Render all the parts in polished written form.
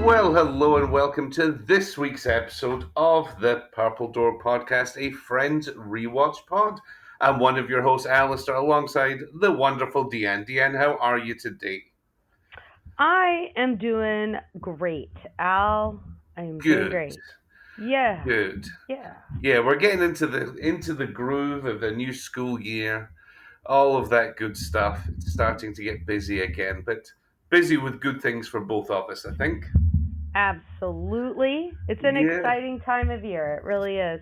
Well, hello and welcome to this week's episode of the Purple Door Podcast, a Friends Rewatch Pod. I'm one of your hosts, Alasdair, alongside the wonderful DeeAnn. DeeAnn, how are you today? I am doing great, Al. I am doing Good, great. Yeah, good. yeah. Yeah, we're getting into the groove of the new school year, all of that good stuff. It's starting to get busy again, but busy with good things for both of us, I think. Absolutely. It's an Yeah, exciting time of year. It really is.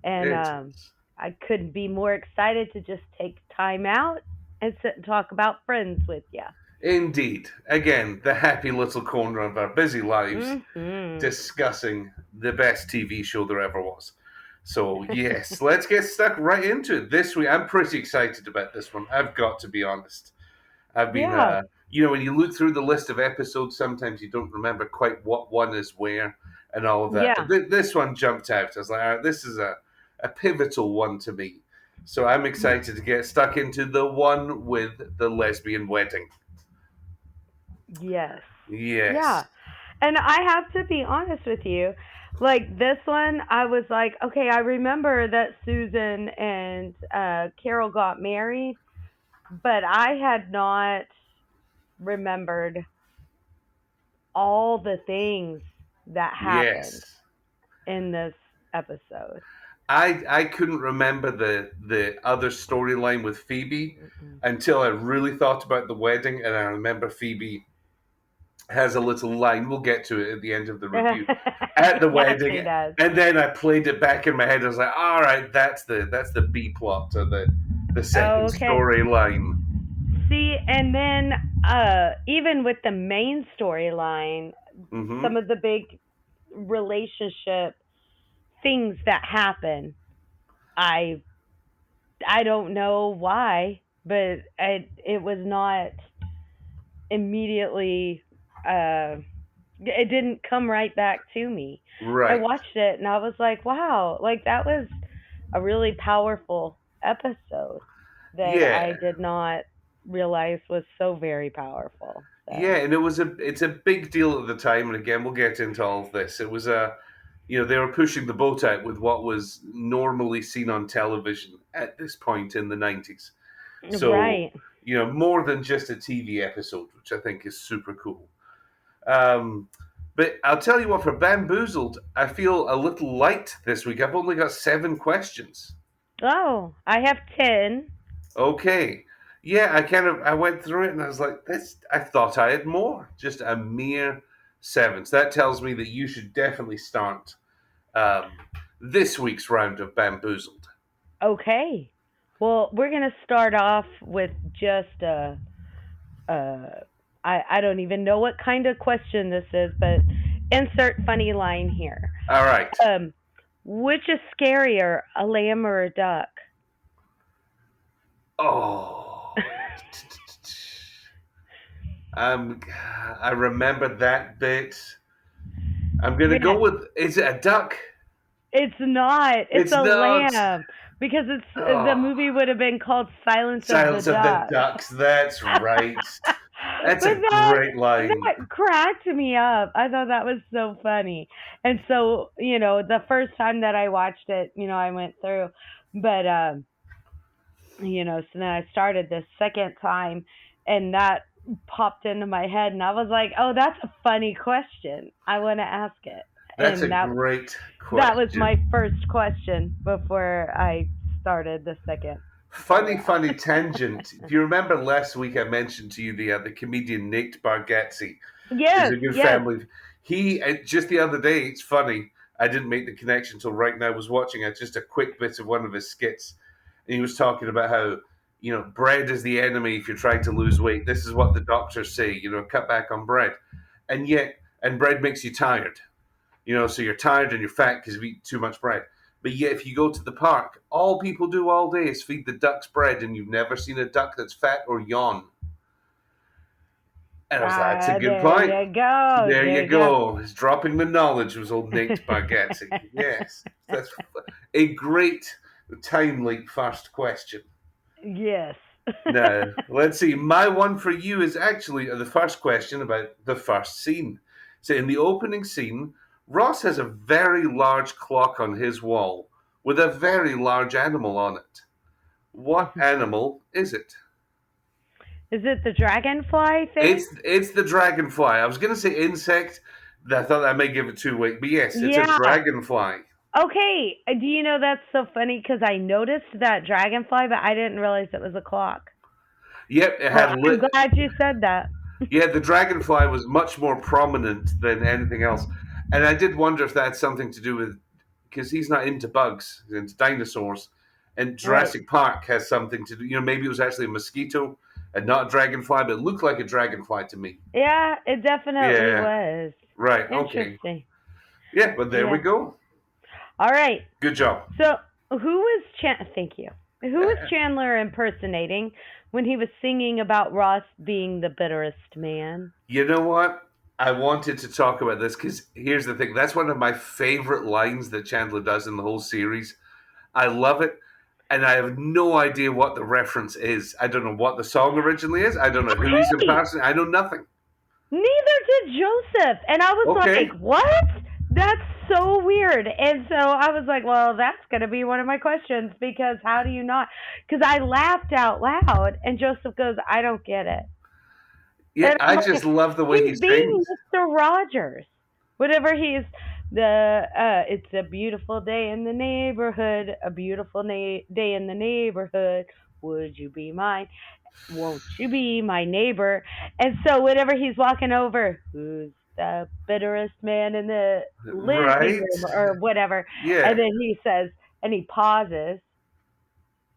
And it is. I couldn't be more excited to just take time out and sit and talk about friends with you. Indeed. Again, the happy little corner of our busy lives Mm-hmm. discussing the best TV show there ever was. So, yes, let's get stuck right into it. This week, I'm pretty excited about this one. I've got to be honest. I've been, Yeah, when you look through the list of episodes, sometimes you don't remember quite what one is where and all of that. But yeah. this one jumped out. I was like, all right, this is a pivotal one to me. So, I'm excited to get stuck into the one with the lesbian wedding. Yes. Yes. Yeah. And I have to be honest with you. Like this one, I was like, okay, I remember that Susan and Carol got married, but I had not remembered all the things that happened Yes. in this episode. I couldn't remember the other storyline with Phoebe Mm-mm. until I really thought about the wedding, and I remember Phoebe has a little line. We'll get to it at the end of the review at the Yes, wedding, she does. and then I played it back in my head. I was like, all right, that's the B plot or the second Okay. storyline. See, and then even with the main storyline, Hmm. some of the big relationship things that happen, I I don't know why, but it was not immediately it didn't come right back to me. I Right. watched it and I was like, wow, like that was a really powerful episode that Yeah. I did not realize was so very powerful. Yeah, So, and it's a big deal at the time, and again we'll get into all of this. It was they were pushing the boat out with what was normally seen on television at this point in the 90s. So, right. more than just a TV episode, which I think is super cool. Um, but I'll tell you what, for Bamboozled, I feel a little light this week. I've only got 7 questions. Oh, I have 10. Okay. Yeah, I went through it and I was like, this I thought I had more. Just a mere 7. So that tells me that you should definitely start um, this week's round of Bamboozled. Okay. Well, we're going to start off with just a I don't even know what kind of question this is, but insert funny line here. All right. Um, which is scarier, a lamb or a duck? Oh. Um, I remember that bit. I'm gonna go Yeah, with. Is it a duck? it's not. It's It's a not. lamb because it's the Oh, movie would have been called Silence of the Silence of the Ducks. Ducks. That's right. That's But a great line. that cracked me up. I thought that was so funny. And so, the first time that I watched it, I went through, but so then I started this second time and that popped into my head and I was like, "Oh, that's a funny question. I want to ask it." That's a And great that was question. my first question before I started the second go Funny around. tangent. If you remember last week, I mentioned to you the comedian Nate Bargatze is Yes, a good yes. family. He just the other day. It's funny. I didn't make the connection until right now. I was watching just a quick bit of one of his skits, and he was talking about how bread is the enemy if you're trying to lose weight. This is what the doctors say. Cut back on bread, and bread makes you tired. So you're tired and you're fat because you eat too much bread. But yet, if you go to the park, all people do all day is feed the ducks bread, and you've never seen a duck that's fat or yawn. And I was like, that's a good There point. you go. There There you you go. go. He's dropping the knowledge, was old Nate Bargatze. Yes, that's a great, timely first question. Yes. Now, let's see. My one for you is actually the first question about the first scene. So, in the opening scene, Ross has a very large clock on his wall with a very large animal on it. What animal is it? Is it the dragonfly thing? It's the dragonfly. I was going to say insect. I thought I may give it 2 weeks, but yes, it's a Yeah. dragonfly. Okay. Do you know that's so funny? Because I noticed that dragonfly, but I didn't realize it was a clock. Yep, it Well, had I'm lit. glad you said that. Yeah, the dragonfly was much more prominent than anything else, and I did wonder if that had something to do with because he's not into bugs, he's into dinosaurs, and Right. Jurassic Park has something to do. Maybe it was actually a mosquito and not a dragonfly, but it looked like a dragonfly to me. Yeah, it definitely Yeah, was. right. Okay. Interesting. Yeah, but there we Yeah. go. All right. Good job. So, who was Thank you. Who was Chandler impersonating when he was singing about Ross being the bitterest man? You know what? I wanted to talk about this because here's the thing. That's one of my favorite lines that Chandler does in the whole series. I love it. And I have no idea what the reference is. I don't know what the song originally is. I don't know who he's Okay. impersonating. I know nothing. Neither did Joseph. And I was like, Okay. what? That's so weird. And so I was like, well, that's going to be one of my questions because how do you not? Because I laughed out loud and Joseph goes, I don't get it. Yeah, And I'm I like, just love the way he he's being sings. Mr. Rogers. Whatever he's it's a beautiful day in the neighborhood, a beautiful day in the neighborhood. Would you be mine? Won't you be my neighbor? And so whenever he's walking over, who's the bitterest man in the living Right? room or whatever, and Yeah. then he says, and he pauses,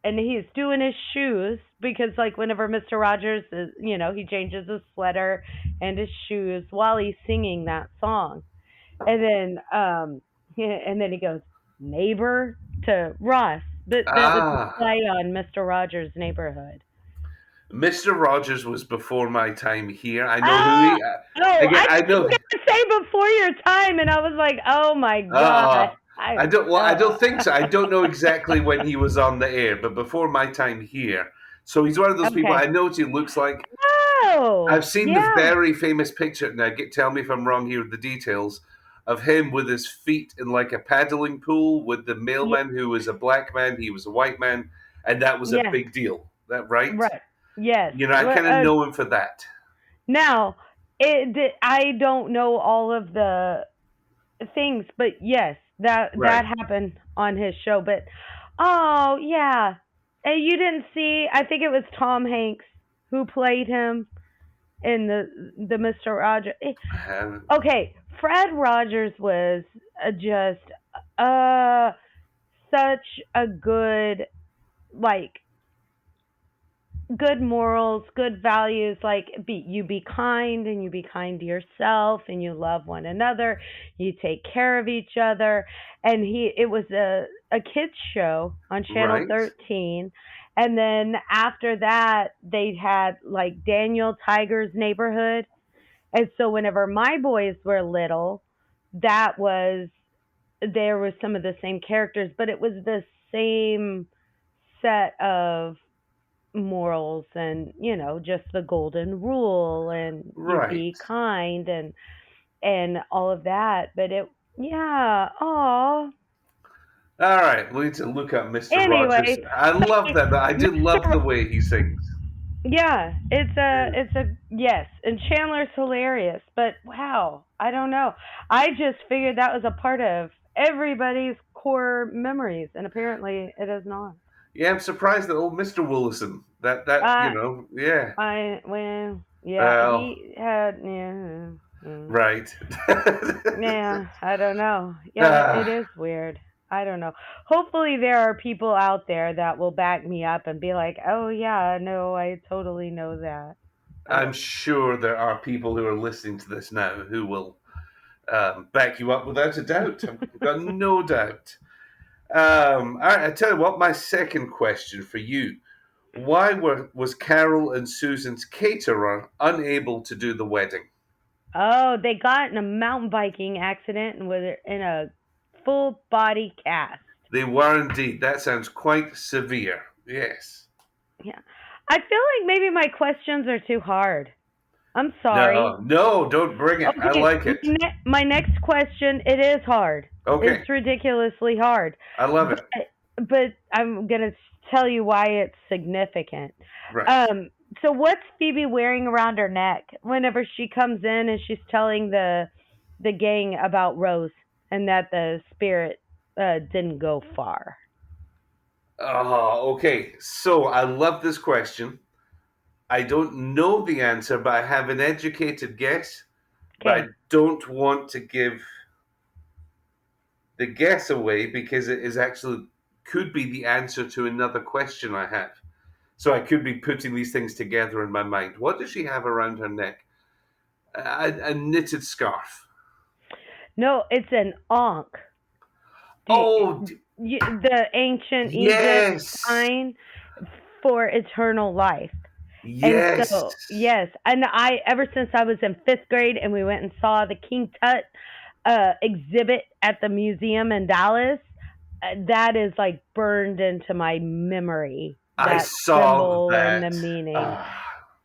and he's doing his shoes because like whenever Mr. Rogers is, he changes his sweater and his shoes while he's singing that song. And then he goes, neighbor to Ross. But that was a Ah. play on Mr. Rogers' neighborhood. Mr. Rogers was before my time here. I know who Oh, he. oh, Again, I I thought you were know. gonna say before your time, and I was like, oh my god. Uh, I I don't. Well, I uh, don't think so. I don't know exactly when he was on the air, but before my time here. So he's one of those people. I okay. know what he looks like. I've Oh, seen the yeah, very famous picture. Now, tell me if I'm wrong here with the details of him with his feet in like a paddling pool with the yeah, mailman who was a black man, he was a white man, and that was a yeah, big deal. That right? right, yes. I kind of know him for that. Now, I don't know all of the things, but yes, that Right. happened on his show. But oh yeah, and you didn't see? I think it was Tom Hanks who played him in the Mister Rogers. Um, Okay, Fred Rogers was just uh such a good like good morals, good values, like be kind and you be kind to yourself and you love one another, you take care of each other. And it was a kids show on channel right. 13. And then after that they had like Daniel Tiger's Neighborhood. And so whenever my boys were little, that was there was some of the same characters, but it was the same set of morals and just the golden rule and you Right. be kind and all of that. But it yeah, oh, All right. We need to look up Mr. Rogers. anyway, I love that. I do love Mr. the way he sings. Yeah, it's a yes, and Chandler's hilarious, but wow, I don't know, I just figured that was a part of everybody's core memories and apparently it is not. Yeah, I'm surprised that old Mr. Willison. uh Yeah. well, yeah, Well, he had, yeah, mm. right. Yeah, I don't know. Yeah, it Ah, is weird. I don't know. Hopefully, there are people out there that will back me up and be like, "Oh yeah, no, I totally know that." I I'm don't. sure there are people who are listening to this now who will back you up without a doubt. I've got no doubt. All right, I tell you what. My second question for you: was Carol and Susan's caterer unable to do the wedding? Oh, they got in a mountain biking accident and were in a full body cast. They were indeed. That sounds quite severe. Yes. Yeah. I feel like maybe my questions are too hard. I'm sorry. No, no, don't bring it. I Okay, like it. my next question, it is hard. Okay, It's ridiculously hard. I love But it. I'm going to tell you why it's significant. Right. Um so what's Phoebe wearing around her neck whenever she comes in and she's telling the gang about Rose and that the spirit didn't go far? Oh, okay. So I love this question. I don't know the answer, but I have an educated guess. But I Okay. don't want to give the guess away because it is actually could be the answer to another question I have. So I could be putting these things together in my mind. What does she have around her neck? A knitted scarf. No, it's an ankh. The Oh, the ancient Egypt yes, sign for eternal life. And yes. so, yes, and I ever since I was in 5th grade and we went and saw the King Tut exhibit at the museum in Dallas, that is like burned into my memory. I That saw symbol and the that. meaning.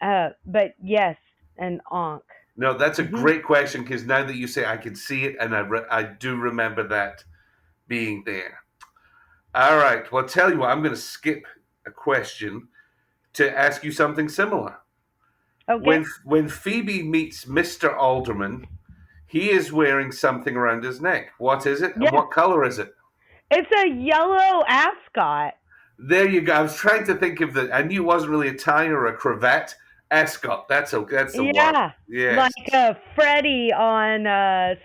Ah. But yes, an ankh. No, that's a Hmm. great question because now that you say I can see it and I do remember that being there. All right. Well, tell you what, I'm going to skip a question to ask you something similar. Okay. When Phoebe meets Mr. Alderman, he is wearing something around his neck. What is it and Yes, what color is it? it's a yellow ascot. There you go. I was trying to think of the. I knew it wasn't really a tie or a cravat. Ascot. That's okay. That's the one. Yeah, Yes. like Freddy on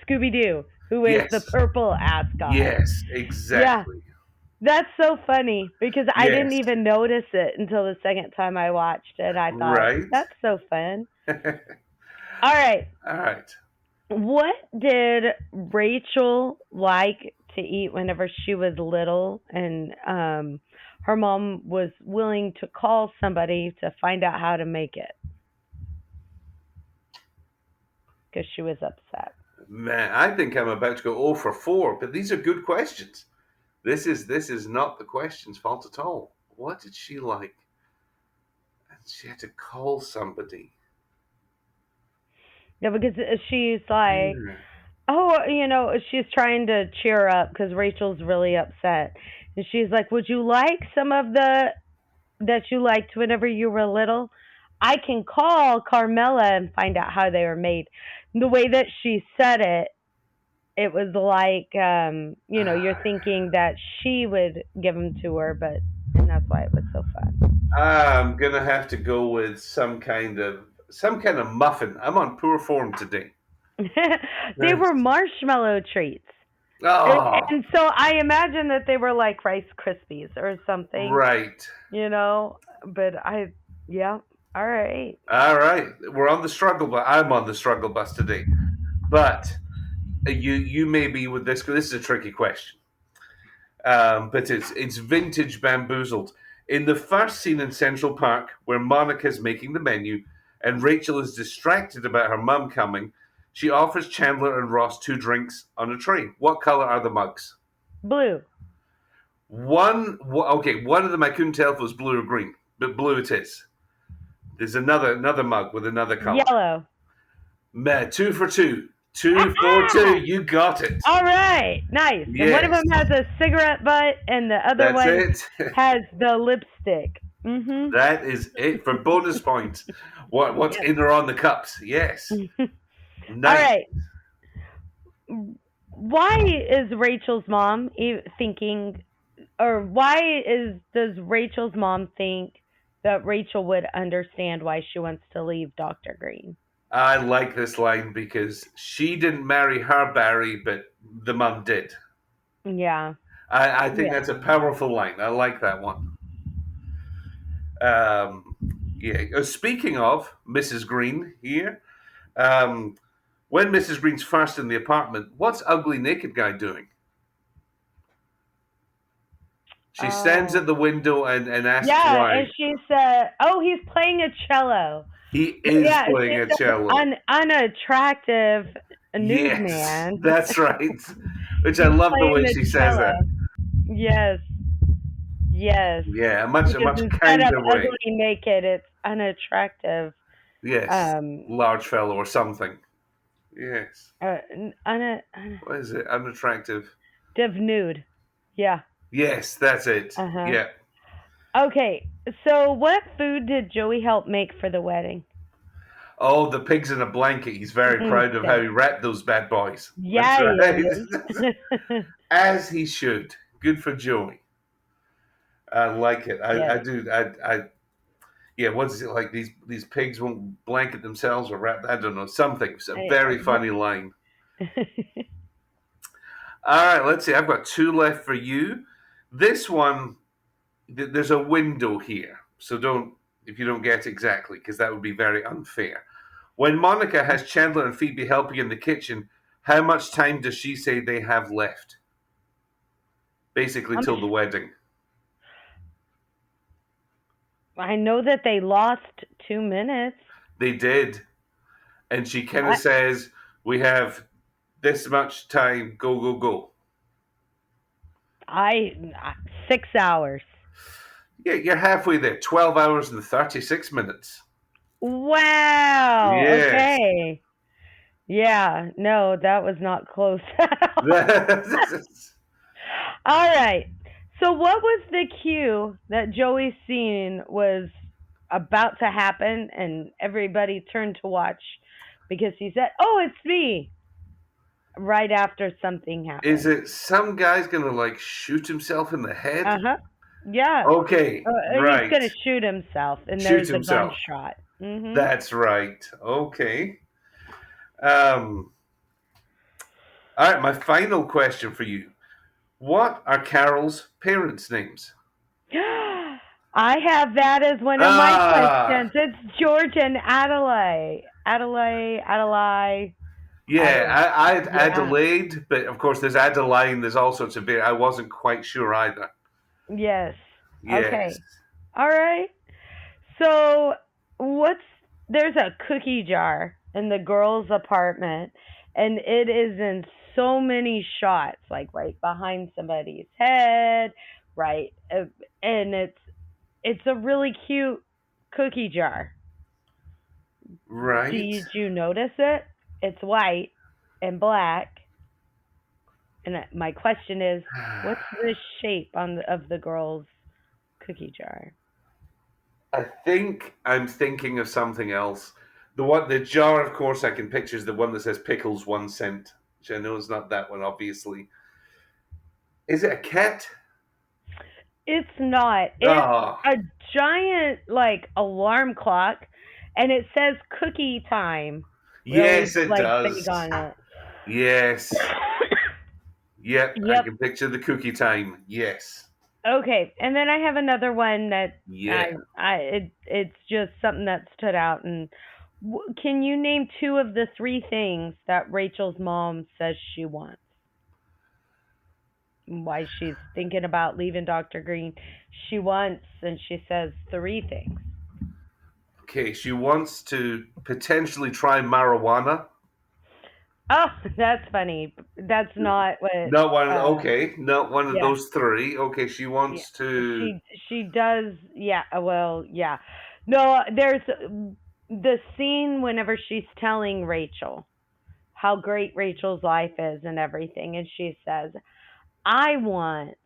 Scooby Doo, who is the Yes. purple ascot. Yes. Yeah, Exactly. that's so funny because I didn't Yes. even notice it until the second time I watched it. I thought, Right. that's so fun. All All right. right. What did Rachel like to eat whenever she was little and her mom was willing to call somebody to find out how to make it because she was upset? Man, I think I'm about to go 0 for 4, but these are good questions. This is not the question's fault at all. What did she like? And she had to call somebody. Yeah, because she's like, Hmm. oh, she's trying to cheer her up because Rachel's really upset. And she's like, would you like some of the that you liked whenever you were little? I can call Carmela and find out how they were made. The way that she said it, it was like, you're thinking that she would give them to her, and that's why it was so fun. I'm gonna have to go with some kind of muffin. I'm on poor form today. They were marshmallow treats. And, Oh, and so I imagine that they were like Rice Krispies or something, right. but yeah, all right. All right. We're on the struggle bus. I'm on the struggle bus today. But you may be with this. This is a tricky question. But it's vintage bamboozled. In the first scene in Central Park, where Monica's making the menu and Rachel is distracted about her mum coming, she offers Chandler and Ross 2 drinks on a tray. What color are the mugs? Blue, Okay, one of them I couldn't tell if it was blue or green, but blue it is. There's another mug with another color. yellow. 2 for 2. 2 for 2. Ah! You got it. All right, nice. And one of Yes, them has a cigarette butt, and the other that's one it. has the lipstick. Mm-hmm. That is it for bonus points. What's Yes. in or on the cups? Yes, All nice. right. Why is Rachel's mom thinking, or does Rachel's mom think that Rachel would understand why she wants to leave Dr. Green? I like this line because she didn't marry her Barry, but the mum did. Yeah. I think Yeah. that's a powerful line. I like that one. Um, yeah. Speaking of Mrs. Green here, um, when Mrs. Green's first in the apartment, what's ugly naked guy doing? She stands at Oh. the window and asks Yeah, why. and she said, "Oh, he's playing a cello." He But is yeah, playing she's a an cello. unattractive Yes, newsman that's right. Which I who's love the playing way the she says cello. that. Yes. Yes. Yeah, a Because much instead of kinder way. ugly naked, it's unattractive. Yes, Um, large fellow or something. Yes. What is it? Unattractive. nude. Yeah. Yes, that's it. Uh huh. Yeah. Okay. So, what food did Joey help make for the wedding? Oh, the pig's in a blanket. He's very proud of how he wrapped those bad boys. That's Yeah, he right. is. As he should. Good for Joey. I like it. I Yes. do. Yeah, what is it like? These pigs won't blanket themselves or wrap. I don't know. Something. It's a very funny line. All right, let's see. I've got two left for you. This one, there's a window here, so don't if you don't get exactly, because that would be very unfair. When Monica has Chandler and Phoebe helping in the kitchen, how much time does she say they have left? Basically, I'm, till the wedding. I know that they lost 2 minutes. They did, and she kind of I, says, "We have this much time. Go, go, go." I 6 hours. Yeah, you're halfway there. 12 hours and 36 minutes. Wow. Yes. Okay. Yeah. No, that was not close at all. All right. So, what was the cue that Joey's scene was about to happen, and everybody turned to watch because he said, "Oh, it's me!" right after something Is happened. it some guy's gonna like shoot himself in the Uh head? huh. Yeah. Okay, He's right. gonna shoot himself, and Shoot there's a himself. gunshot. Mhm. That's right. Okay. Um, all right, my final question for you. What are Carol's parents' names? I have that as one of my Ah, questions. It's George and Adelaide. Adelaide. I yeah, don't. I had Yeah. Adelaide, but of course there's Adeline, there's all sorts of I wasn't quite sure either. Yes. Yes. Okay. All right. So, what's there's a cookie jar in the girls' apartment, and it is in so many shots, like right behind somebody's head, right, and it's a really cute cookie jar. Right. Did you notice it? It's white and black, and my question is, what's the shape of the girls' cookie jar? I think I'm thinking of something else. The jar, of course, I can picture is the one that says pickles 1 cent, which I know is not that one, obviously. Is it a cat? It's not. It's Ah, a giant like alarm clock, and it says cookie time. Really yes, it like big does. on it. Yes. Yep, I Yep. can picture the cookie time. Yes. Okay, and then I have another one that Yeah. it's just something that stood out. And can you name two of the three things that Rachel's mom says she wants? Why she's thinking about leaving Dr. Green? She wants, and she says three things. Okay, she wants to potentially try marijuana. Oh, that's funny. That's not what. Not one. Uh, Okay, not one of yeah, those three. Okay, she yeah. wants to. She does. Yeah. Well, yeah. No, there's the scene whenever she's telling Rachel how great Rachel's life is and everything, and she says, "I want,"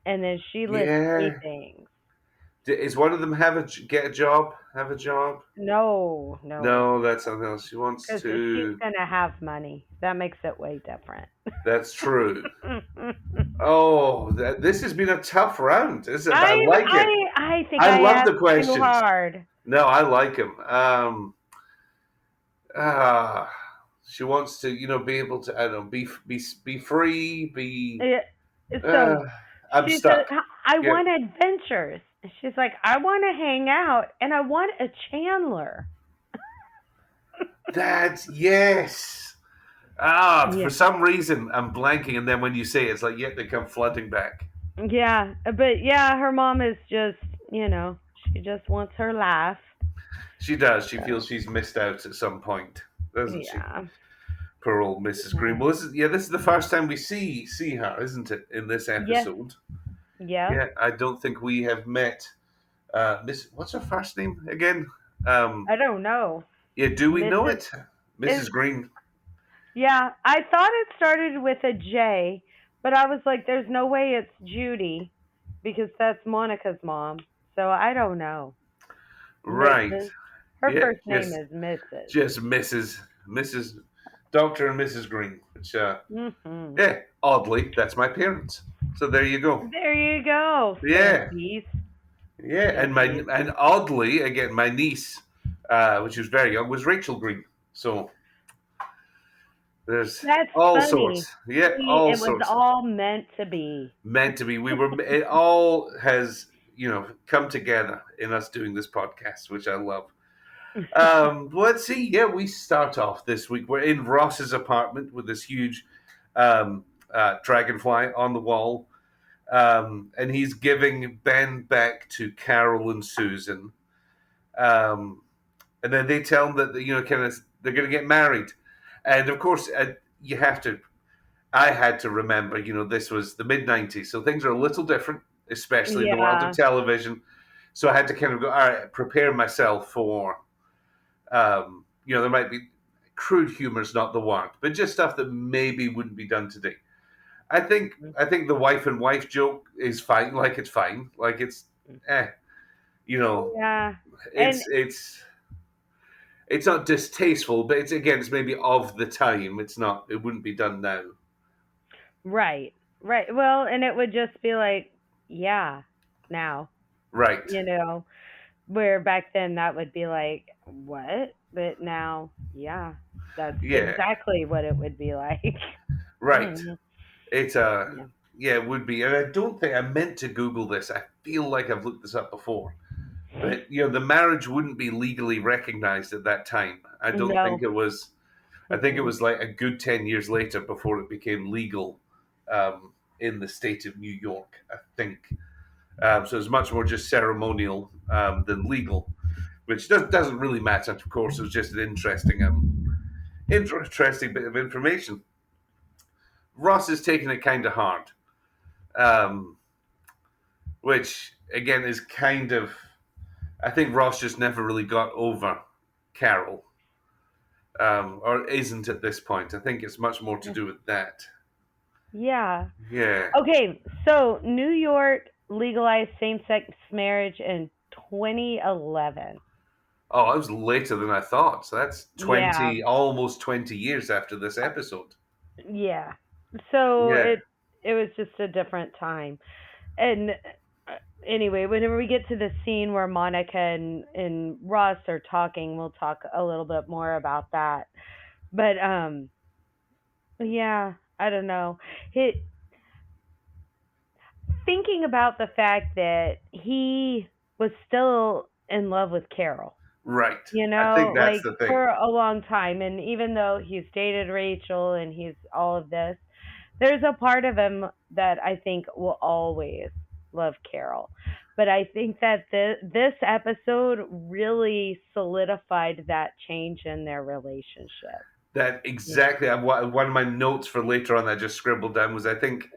and then she lists three Yeah. things. Is one of them have get a job? Have a job? No, no, No, that's something else. She wants because she's to. gonna have money. That makes it way different. That's true. Oh, this has been a tough round, isn't it? But I I like it. I think I I love asked the too questions. hard. No, I like them. Ah, she wants to, be able to, I don't know, be free, be. Yeah, Uh, so I'm she said, stuck. "I Yep. want adventures." And she's like, "I want to hang out, and I want a Chandler." That's yes. Ah, Yeah, for some reason I'm blanking, and then when you say it, it's like, yet they come flooding back. yeah, but yeah, her mom is just, she just wants her laugh. She does. She So feels she's missed out at some point, doesn't she? yeah, Poor old Mrs. yeah, Green. Well, this is the first time we see her, isn't it, in this yes, episode? Yeah. Yeah, I don't think we have met Miss. What's her first name again? Um, I don't know. yeah, do we know Mrs. it? is Mrs. Green. Yeah, I thought it started with a J, but I was like, there's no way it's Judy because that's Monica's mom. So I don't know. Right. Mrs. Her Yeah, first name is Mrs. just Mrs. Doctor and Mrs. Green. Which, Hmm. yeah, oddly, that's my parents. So there you go. There you go, Yeah, Santies. yeah, Santies. and oddly, again, my niece, which was very young, was Rachel Green. So there's That's all funny. sorts. Yeah, See, all it was sorts. all meant to be. Meant to be. We were. It all has come together in us doing this podcast, which I love. Let's see. Yeah, we start off this week. We're in Ross's apartment with this huge dragonfly on the wall, and he's giving Ben back to Carol and Susan. Um, and then they tell him that kind of they're going to get married, and of course you have to. I had to remember, this was the mid-90s, so things are a little different, especially in the world of Yeah. television. So I had to kind of go, all right, prepare myself for, there might be crude humor's not the word, but just stuff that maybe wouldn't be done today. I think the wife and wife joke is fine, like it's fine, like it's, eh, you know, Yeah. And it's not distasteful, but it's maybe of the time. It's not. It wouldn't be done now. right. Right. Well, and it would just be like, yeah, now, Right. you know. Where back then that would be like, what? But now, yeah, that's Yeah. exactly what it would be like. Right. Mhm. It's Yeah. yeah, it would be. And I don't think I meant to Google this. I feel like I've looked this up before. But the marriage wouldn't be legally recognized at that time. I don't think No. it was. I think it Mm-mm. was like a good 10 years later before it became legal in the state of New York. I think so. It's much more just ceremonial than legal, which doesn't really matter. Of course, it was just an interesting bit of information. Ross is taking it kind of hard, um, which again is kind of. I think Ross just never really got over Carol, or isn't at this point. I think it's much more to do with that. Yeah. Yeah. Okay, so New York legalized same-sex marriage in 2011. Oh, that was later than I thought. So that's Yeah. almost 20 years after this episode. Yeah. So Yeah. it was just a different time. And anyway, whenever we get to the scene where Monica and Ross are talking, we'll talk a little bit more about that. But yeah, I don't know. It Thinking about the fact that he was still in love with Carol, Right. I think that's like the thing. for a long time, and even though he's dated Rachel and he's all of this, there's a part of him that I think will always love Carol. But I think that this episode really solidified that change in their relationship. That Yeah. exactly. One of my notes for later on I just scribbled down was I think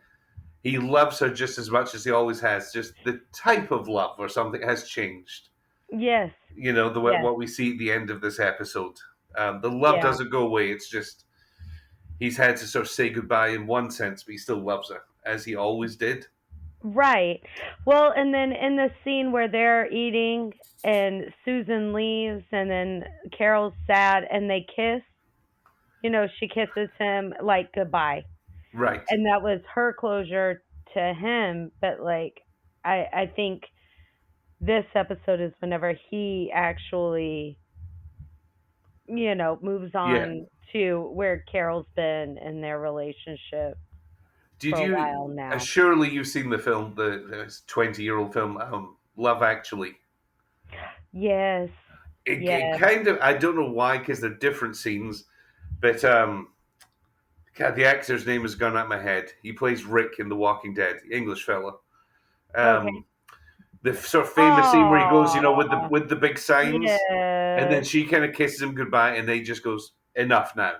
he loves her just as much as he always has. Just the type of love or something has changed. Yes. The Yes. what we see at the end of this episode. The love Yeah. doesn't go away. It's just he's had to sort of say goodbye in one sense, but he still loves her as he always did. Right. Well, and then in the scene where they're eating and Susan leaves and then Carol's sad and they kiss, she kisses him like goodbye. Right. And that was her closure to him, but like I think this episode is whenever he actually, moves Yeah. on to where Carol's been in their relationship Did for a you? while now. Surely you've seen the film, the 20-year-old film, Love Actually. Yes. It Yes. kind of. I don't know why, because they're different scenes, but God, the actor's name has gone out of my head. He plays Rick in The Walking Dead, English fella. Okay. Um, the sort of famous scene where he goes, with the Oh. big signs, and then Yes. she kind of kisses him goodbye, and they just goes enough now,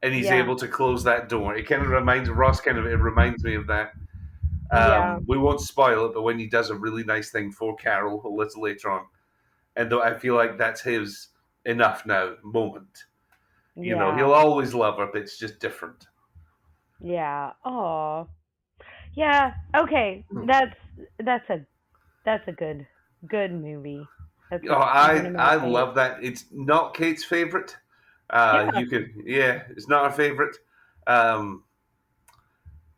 and he's Yeah. able to close that door. It kind of reminds Ross. It reminds me of that. Yeah. We won't spoil it, but when he does a really nice thing for Carol a little later on, and though I feel like that's his enough now moment. He'll Yeah. always love her, but it's just different. Yeah. Oh. Yeah. Okay. That's a good movie. That's one of my I favorites. love that. It's not Kate's favorite. Yeah. It's not her favorite. Um,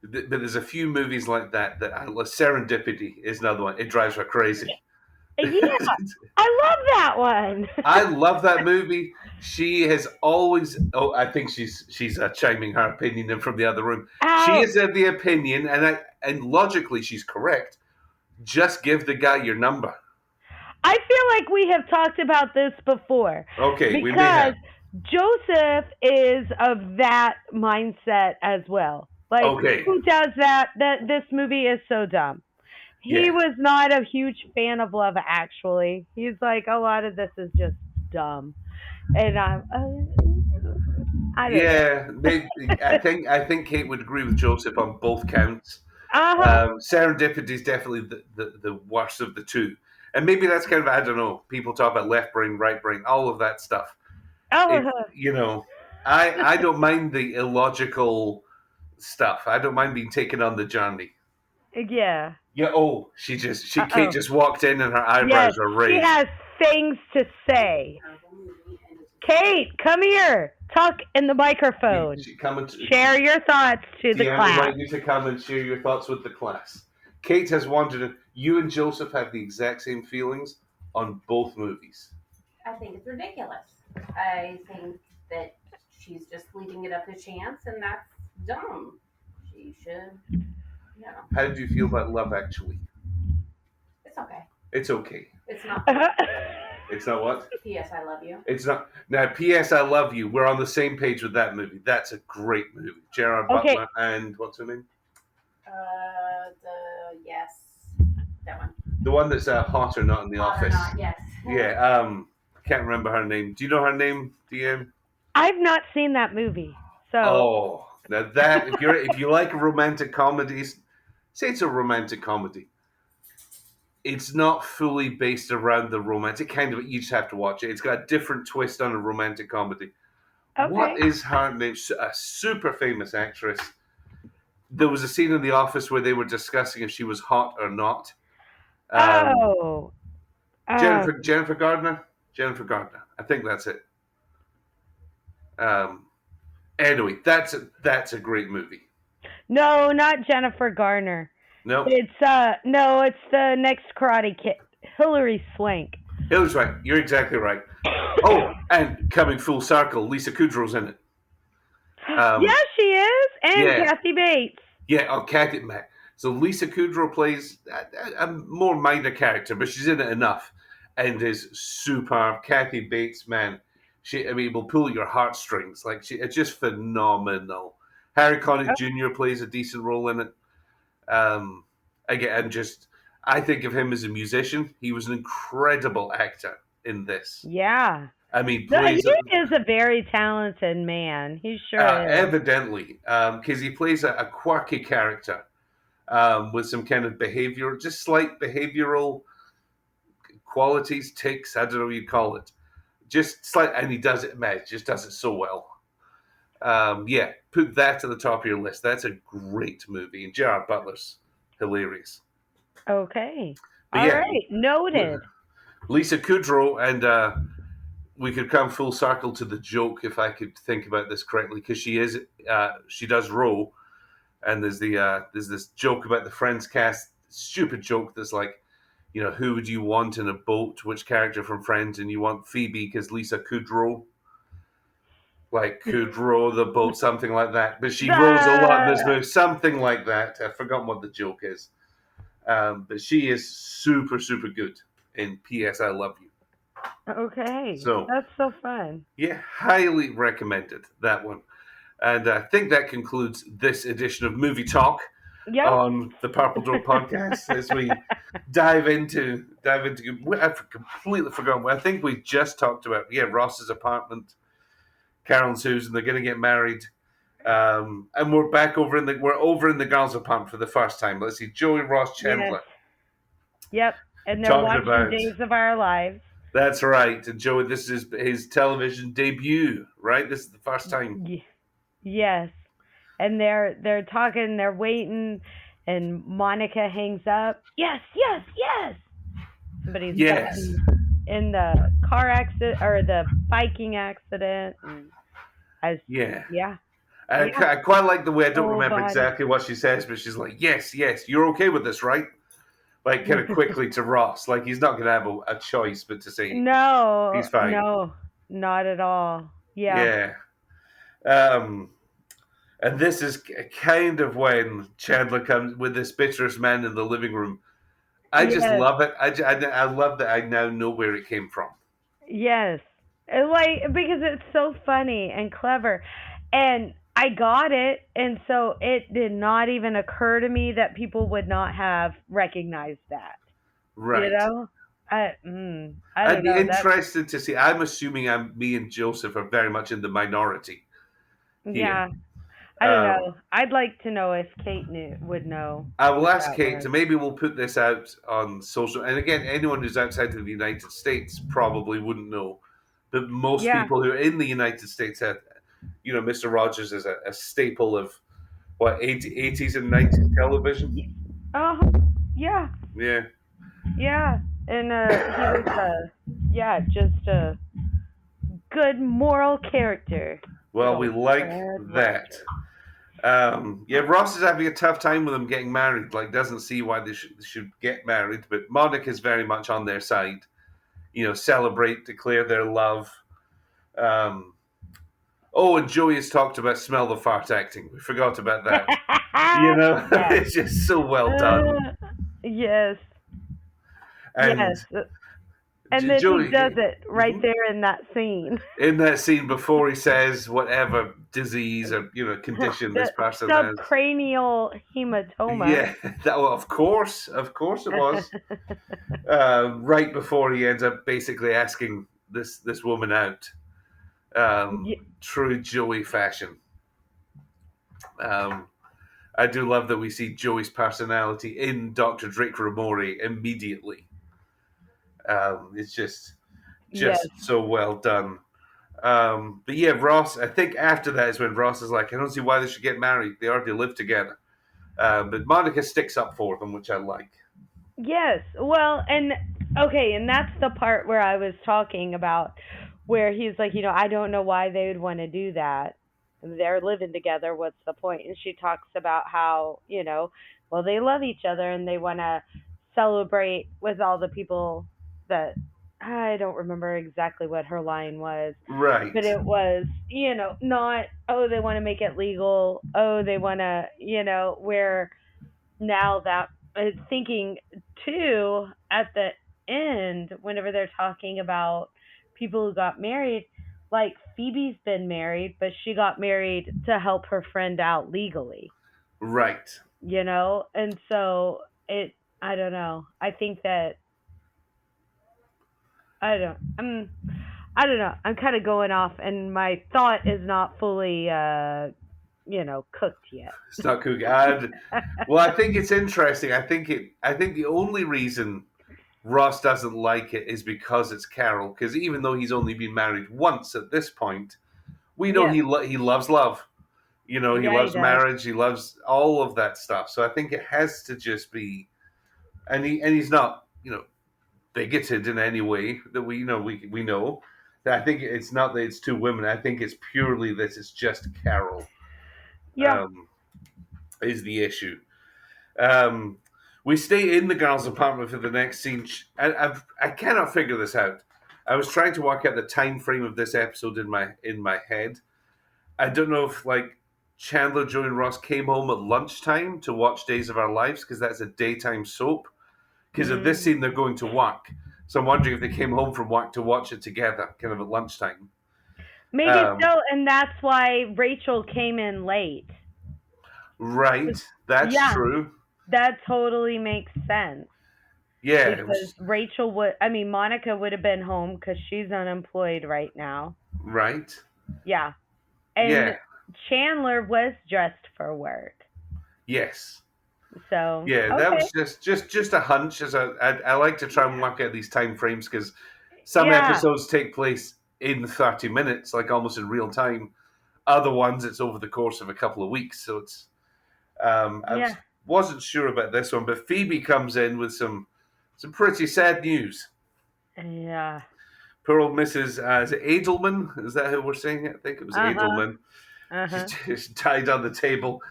but there's a few movies like that that I love. Serendipity is another one. It drives her crazy. Yeah. I love that one. I love that movie. She has always. Oh, I think she's chiming her opinion in from the other room. She Out. is of the opinion, and logically she's correct. Just give the guy your number. I feel like we have talked about this before Okay, we may because have. Joseph is of that mindset as well. Like, Okay, who does that? That this movie is so dumb. He yeah. was not a huge fan of Love Actually. He's like, a lot of this is just dumb, and I don't know. Yeah, I think Kate would agree with Joseph on both counts. Uh huh. Serendipity is definitely the worst of the two, and maybe that's kind of I don't know. People talk about left brain, right brain, all of that stuff. It Oh, I don't mind the illogical stuff. I don't mind being taken on the journey. yeah. Yeah. Oh, Kate Oh. just walked in and her Yes, eyebrows are she raised. has things to say. Kate, come here. Talk in the microphone. She coming to Share your thoughts to the Deanne class. invite you to come and share your thoughts with the class. Kate has wanted you and Joseph have the exact same feelings on both movies. I think it's ridiculous. I think that she's just leaving it up to chance, and that's dumb. She should, How did you feel about Love Actually? it's okay. It's okay. It's not. It's not what? P.S. I love you. It's not. Now, P.S. I Love You. We're on the same page with that movie. That's a great movie. Gerard Okay. Butler and what's her name? Yes, that one. The one that's hot or not in the Hot or office. not, yes. Yeah. I can't remember her name. Do you know her name, DeeAnn? I've not seen that movie, so Oh, now that if you like romantic comedies, say it's a romantic comedy. It's not fully based around the romance. It kind of you just have to watch it. It's got a different twist on a romantic comedy. okay. What is her name? A super famous actress. There was a scene in The Office where they were discussing if she was hot or not. Oh, Jennifer Gardner. Jennifer Gardner. I think that's it. Anyway, that's a great movie. no, not Jennifer Garner. No, No, it's the next Karate Kid, Hilary Swank. it was right. You're exactly right. Oh, and coming full circle, Lisa Kudrow's in it. Yeah, she is, and yeah. Kathy Bates. Yeah, Kathy. So Lisa Kudrow plays a more minor character, but she's in it enough and is superb. Kathy Bates, man, will pull your heartstrings. Like it's just phenomenal. Harry Connick Jr. plays a decent role in it. Again, I think of him as a musician. He was an incredible actor in this. Yeah. I mean, He is a very talented man. He sure is. Evidently, because he plays a quirky character with some kind of just slight behavioral qualities, tics. I don't know what you call it. Just slight, and he does it. Man, just does it so well. Yeah, put that to the top of your list. That's a great movie, and Gerard Butler's hilarious. Okay. But All yeah, right. Noted. Lisa Kudrow, and we could come full circle to the joke if I could think about this correctly, because she does row, and there's this joke about the Friends cast, stupid joke that's like, who would you want in a boat? Which character from Friends? And you want Phoebe because Lisa could row. Like could row the boat, something like that. But she rows a lot in this movie, something like that. I've forgotten what the joke is. But she is super, super good in P.S. I Love You. Okay. So that's so fun. Yeah, highly recommended that one. And I think that concludes this edition of Movie Talk on the Purple Door podcast as we dive into. I've completely forgotten. I think we just talked about Ross's apartment, Carol and Susan. They're going to get married, And we're over in the girls' apartment for the first time. Let's see, Joey, Ross, Yes. Chandler Yep. And they're talking watching about. Days of Our Lives. That's right, and Joey, this is his television debut, right? This is the first time. Yes. And they're talking, they're waiting, and Monica hangs up. Yes, yes, yes. Somebody's Yes, gotten in the car accident or the biking accident, and as yeah. yeah, I, yeah. I quite like the way I don't Full remember body. exactly what she says, but she's like, "Yes, yes, you're okay with this, right?" Like kind of quickly to Ross, like he's not going to have a choice but to say No, he's fine. no, not at all. Yeah. Yeah. Um, and this is kind of when Chandler comes with this bitterest man in the living room. I just Yes. love it. I love that I now know where it came from. Yes. Like, because it's so funny and clever. And I got it, and so it did not even occur to me that people would not have recognized that. You Right. know? I I'd don't be know. That interested to see. I'm assuming me and Joseph are very much in the minority here. yeah. I don't Um, know. I'd like to know if Kate would know I will what ask that Kate was. to maybe we'll put this out on social. And again, anyone who's outside of the United States probably wouldn't know. But most Yeah. people who are in the United States have, Mr. Rogers is a staple of what, 80s and 90s television. Oh, yeah. Yeah. Yeah. And he was yeah, just a good moral character. Good Well, we old like Fred that. Rogers. Yeah, Ross is having a tough time with them getting married. Like, doesn't see why they should get married. But Monica's very much on their side. Celebrate, declare their love. Um, oh, and Joey has talked about smell the fart acting. We forgot about that. Yes. It's just so well done. Uh, yes. And Yes. And then he does Joey, it right mhm, there in that scene. in that scene before he says whatever disease or condition this person has. Subcranial hematoma. Yeah, of course it was. Right before he ends up basically asking this woman out, true Joey fashion. Um, I do love that we see Joey's personality in Dr. Drake Ramori immediately. It's Yes. just so well done. But yeah, Ross. I think after that is when Ross is like, I don't see why they should get married. They already live together. But Monica sticks up for them, which I like. Yes. Well, and okay, and that's the part where I was talking about where he's like, I don't know why they would want to do that. They're living together. What's the point? And she talks about how, well, they love each other and they want to celebrate with all the people that I don't remember exactly what her line was, Right. but it was, not, oh, they want to make it legal. Oh, they want to, where now that thinking too at the end whenever they're talking about people who got married, like Phoebe's been married but she got married to help her friend out legally, Right. and so it I don't know, I think that I don't I'm I don't know, I'm kind of going off and my thought is not fully cooked yet. It's not cooking. Well, I think it's interesting. I think the only reason Ross doesn't like it is because it's Carol. Because even though he's only been married once at this point, we know Yeah, he loves love. He yeah, he loves does. marriage. He loves all of that stuff. So I think it has to just be, and he's not bigoted in any way that we know. I think it's not that it's two women. I think it's purely that it's just Carol Yeah. um, is the issue. Um, we stay in the girl's apartment for the next scene. I cannot figure this out. I was trying to work out the time frame of this episode in my head. I don't know if like Chandler, Joey, and Ross came home at lunchtime to watch Days of Our Lives because that's a daytime soap. Because of this Mm. scene, they're going to work. So I'm wondering if they came home from work to watch it together, kind of at lunchtime. Maybe Um, so, and that's why Rachel came in late. right, that's Yeah, true. that totally makes sense Yeah, it because was Monica would have been home because she's unemployed right now. right. Yeah, and Yeah, Chandler was dressed for work. Yes. So, Yeah, that okay. was just a hunch. I like to try and Yeah. work out these time frames because some Yeah. episodes take place in 30 minutes, like almost in real time. Other ones, it's over the course of a couple of weeks. So it's Yeah. wasn't sure about this one, but Phoebe comes in with some pretty sad news. Yeah. Poor old Mrs. Is it Edelman? Is that how we're saying it? I think it was Uh-huh. Edelman. She's Uh-huh. just died on the table.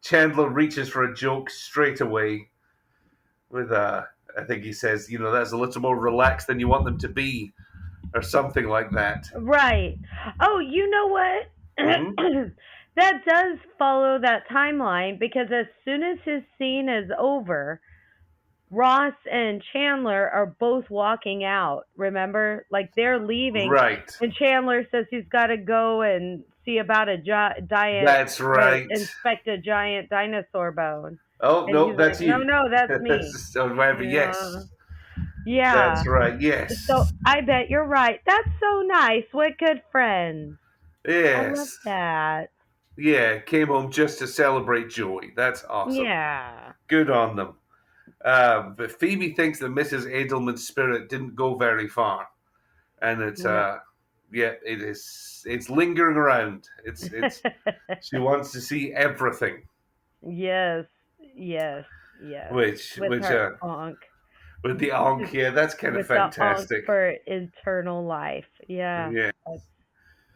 Chandler reaches for a joke straight away with I think he says, that's a little more relaxed than you want them to be, or something like that. Right. Oh, you know what? Hmm. That does follow that timeline because as soon as his scene is over, Ross and Chandler are both walking out. Remember? Like they're leaving, Right. and Chandler says he's got to go and see about a That's right. inspect a giant dinosaur bone. Oh And no, he's like, that's no, you. no, that's me. Whatever. Yeah. Yes, Yeah. that's right. Yes, So I bet you're right. That's so nice. What good friends. I love yes, that. yeah. Came home just to celebrate Joey. That's awesome. Yeah. Good on them. But Phoebe thinks that Mrs. Edelman's spirit didn't go very far, and it's No. yeah, it is. It's lingering around. It's. She wants to see everything, Yes. Yes. Yes. With which her onk. with the Ankh, yeah, that's kind of With the onk fantastic. for eternal life. Yeah. Yeah. That's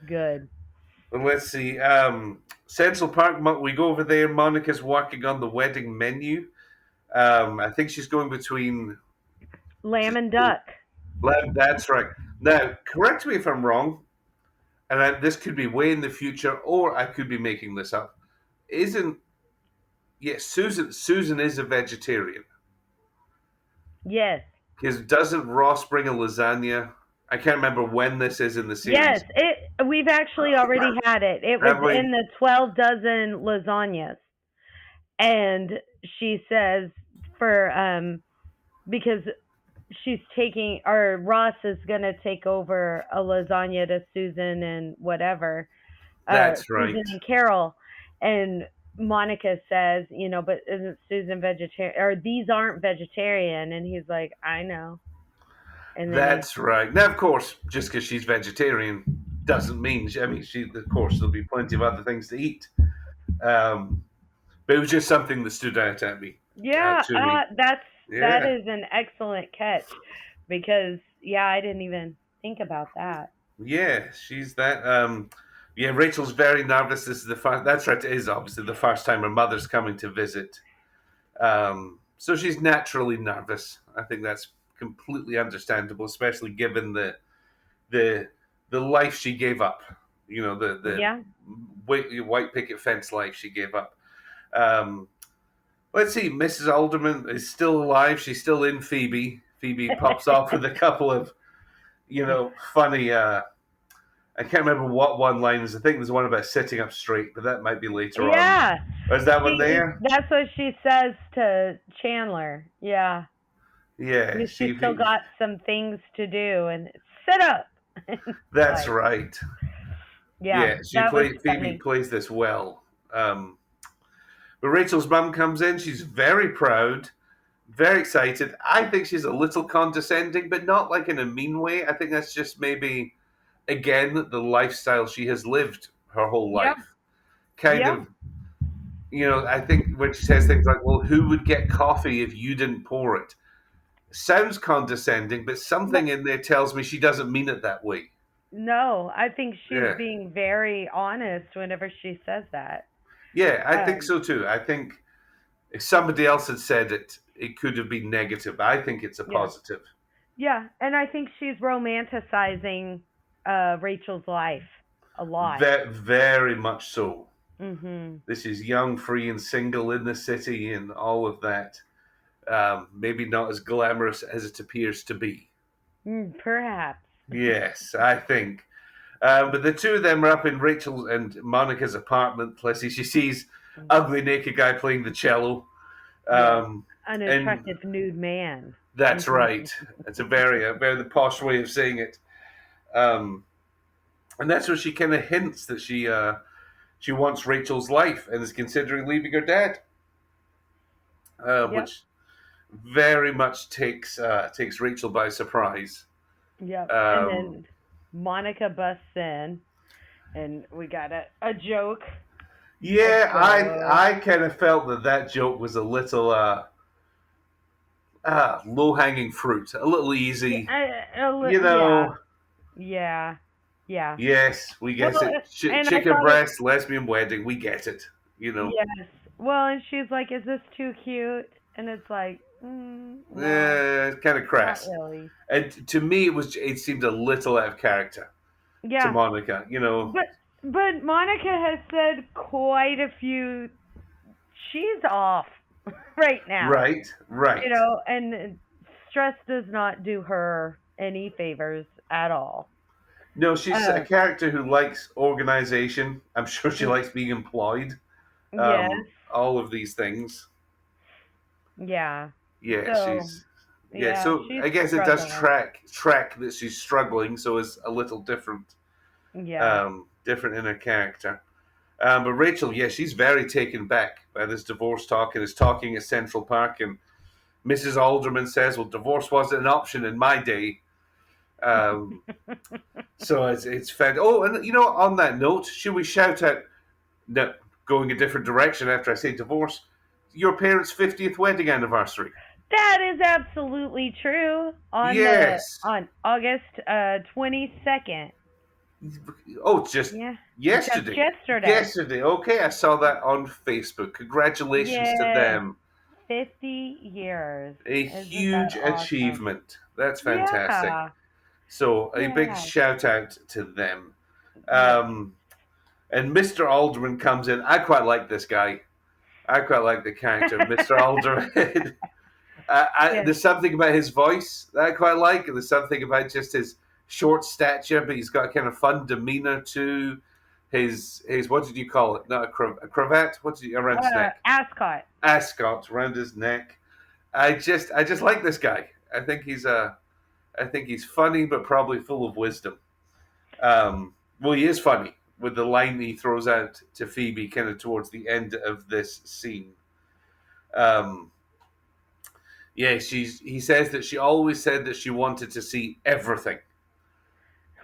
good. Well, let's see. Central Park. We go over there. Monica's working on the wedding menu. I think she's going between. Lamb and duck. That's right. Now, correct me if I'm wrong, and this could be way in the future, or I could be making this up. Isn't Yes, Susan is a vegetarian Yes. because doesn't Ross bring a lasagna? I can't remember when this is in the Yes. series. We've actually already had it. It was Have we? in the 12 dozen lasagnas. And she says for because she's taking or Ross is gonna take over a lasagna to Susan and whatever, That's right. Susan and Carol, and Monica says, but isn't Susan vegetarian or these aren't vegetarian? And he's like, I know. And then That's right. Now, of course, just because she's vegetarian doesn't mean. I mean, of course, there'll be plenty of other things to eat. Um, but it was just something that stood out at me, yeah, to me. that Yeah, is an excellent catch because yeah, I didn't even think about that. yeah, she's that. Yeah, Rachel's very nervous. This is the first. That's right. It is obviously the first time her mother's coming to visit. So she's naturally nervous. I think that's completely understandable, especially given the the life she gave up. The Yeah. white picket fence life she gave up. Um, let's see, Mrs. Alderman is still alive. She's still in Phoebe. Phoebe pops off with a couple of funny. I can't remember what one line is. I think there's one about sitting up straight, but that might be later on. Yeah. Or is that one there? That's what she says to Chandler. Yeah. Yeah, Because she's still got some things to do and sit up. that's Like, right. yeah, Yeah, that was Phoebe funny. plays this well. But Rachel's mum comes in. She's very proud, very excited. I think she's a little condescending, but not like in a mean way. I think that's just maybe, again, the lifestyle she has lived her whole Yeah. life. Kind Yeah. of, I think when she says things like, well, who would get coffee if you didn't pour it? Sounds condescending, but something Well, in there tells me she doesn't mean it that way. no, I think she's Yeah. being very honest whenever she says that. Yeah, I think Um, so too. I think if somebody else had said it, it could have been negative. I think it's a yeah. positive. Yeah, and I think she's romanticizing Rachel's life a lot. Very much so. Mhm. This is young, free, and single in the city, and all of that. Maybe not as glamorous as it appears to be. Perhaps. Yes, I think. But the two of them are up in Rachel and Monica's apartment. Let's see, she sees ugly naked guy playing the cello. Yes. Um, An and attractive nude man. that's right. It's a very the posh way of saying it. And that's where she kind of hints that she wants Rachel's life and is considering leaving her dad, Yep. which very much takes Rachel by surprise. Yep. And Um, then Monica busts in, and we got a joke. A yeah, joke. I kind of felt that joke was a little low hanging fruit, a little Yeah. easy. You Yeah. know, Yeah. Yeah. yes, we Well, get it. and I Chicken thought it. breast, lesbian wedding, we get it. You know, Yes. Well, and she's like, "Is this too cute?" And it's like, no, kind of not crass. really. And to me, it seemed a little out of character to Yeah. Monica. You know, But Monica has said quite a few. She's off right now, right, right. and stress does not do her any favors at all. No, she's a Uh, character who likes organization. I'm sure she y- likes being employed. yes, All of these things. yeah. Yeah, So she's yeah. yeah, So she's I guess it does struggling. track that she's struggling. So it's a little different, Yeah. different in her character. But Rachel, yeah, she's very taken back by this divorce talk and is talking at Central Park. And Mrs. Alderman says, "Well, divorce wasn't an option in my day." Um, so it's fed. Oh, and on that note, should we shout out? No, going a different direction after I say divorce. Your parents' 50th wedding anniversary. That is absolutely true. Yes. On August 22nd. Oh, it's just Yeah. Just yesterday. yesterday. Yesterday. Okay, I saw that on Facebook. Congratulations to Yes. them. 50 years. A Isn't that huge awesome? achievement. That's fantastic. Yeah. So a big Yeah. shout out to them. Yes. Um, and Mr. Alderman comes in. I quite like this guy. I quite like the character of Mr. Alderman. Yes. There's something about his voice that I quite like, and there's something about just his short stature, but he's got a kind of fun demeanor to his what did you call it? Not a cravat. What's it around his neck? Ascot. Ascot around his neck. I just like this guy. I think he's funny, but probably full of wisdom. Well, he is funny with the line he throws out to Phoebe, kind of towards the end of this scene. Um, Yeah, he says that she always said that she wanted to see everything.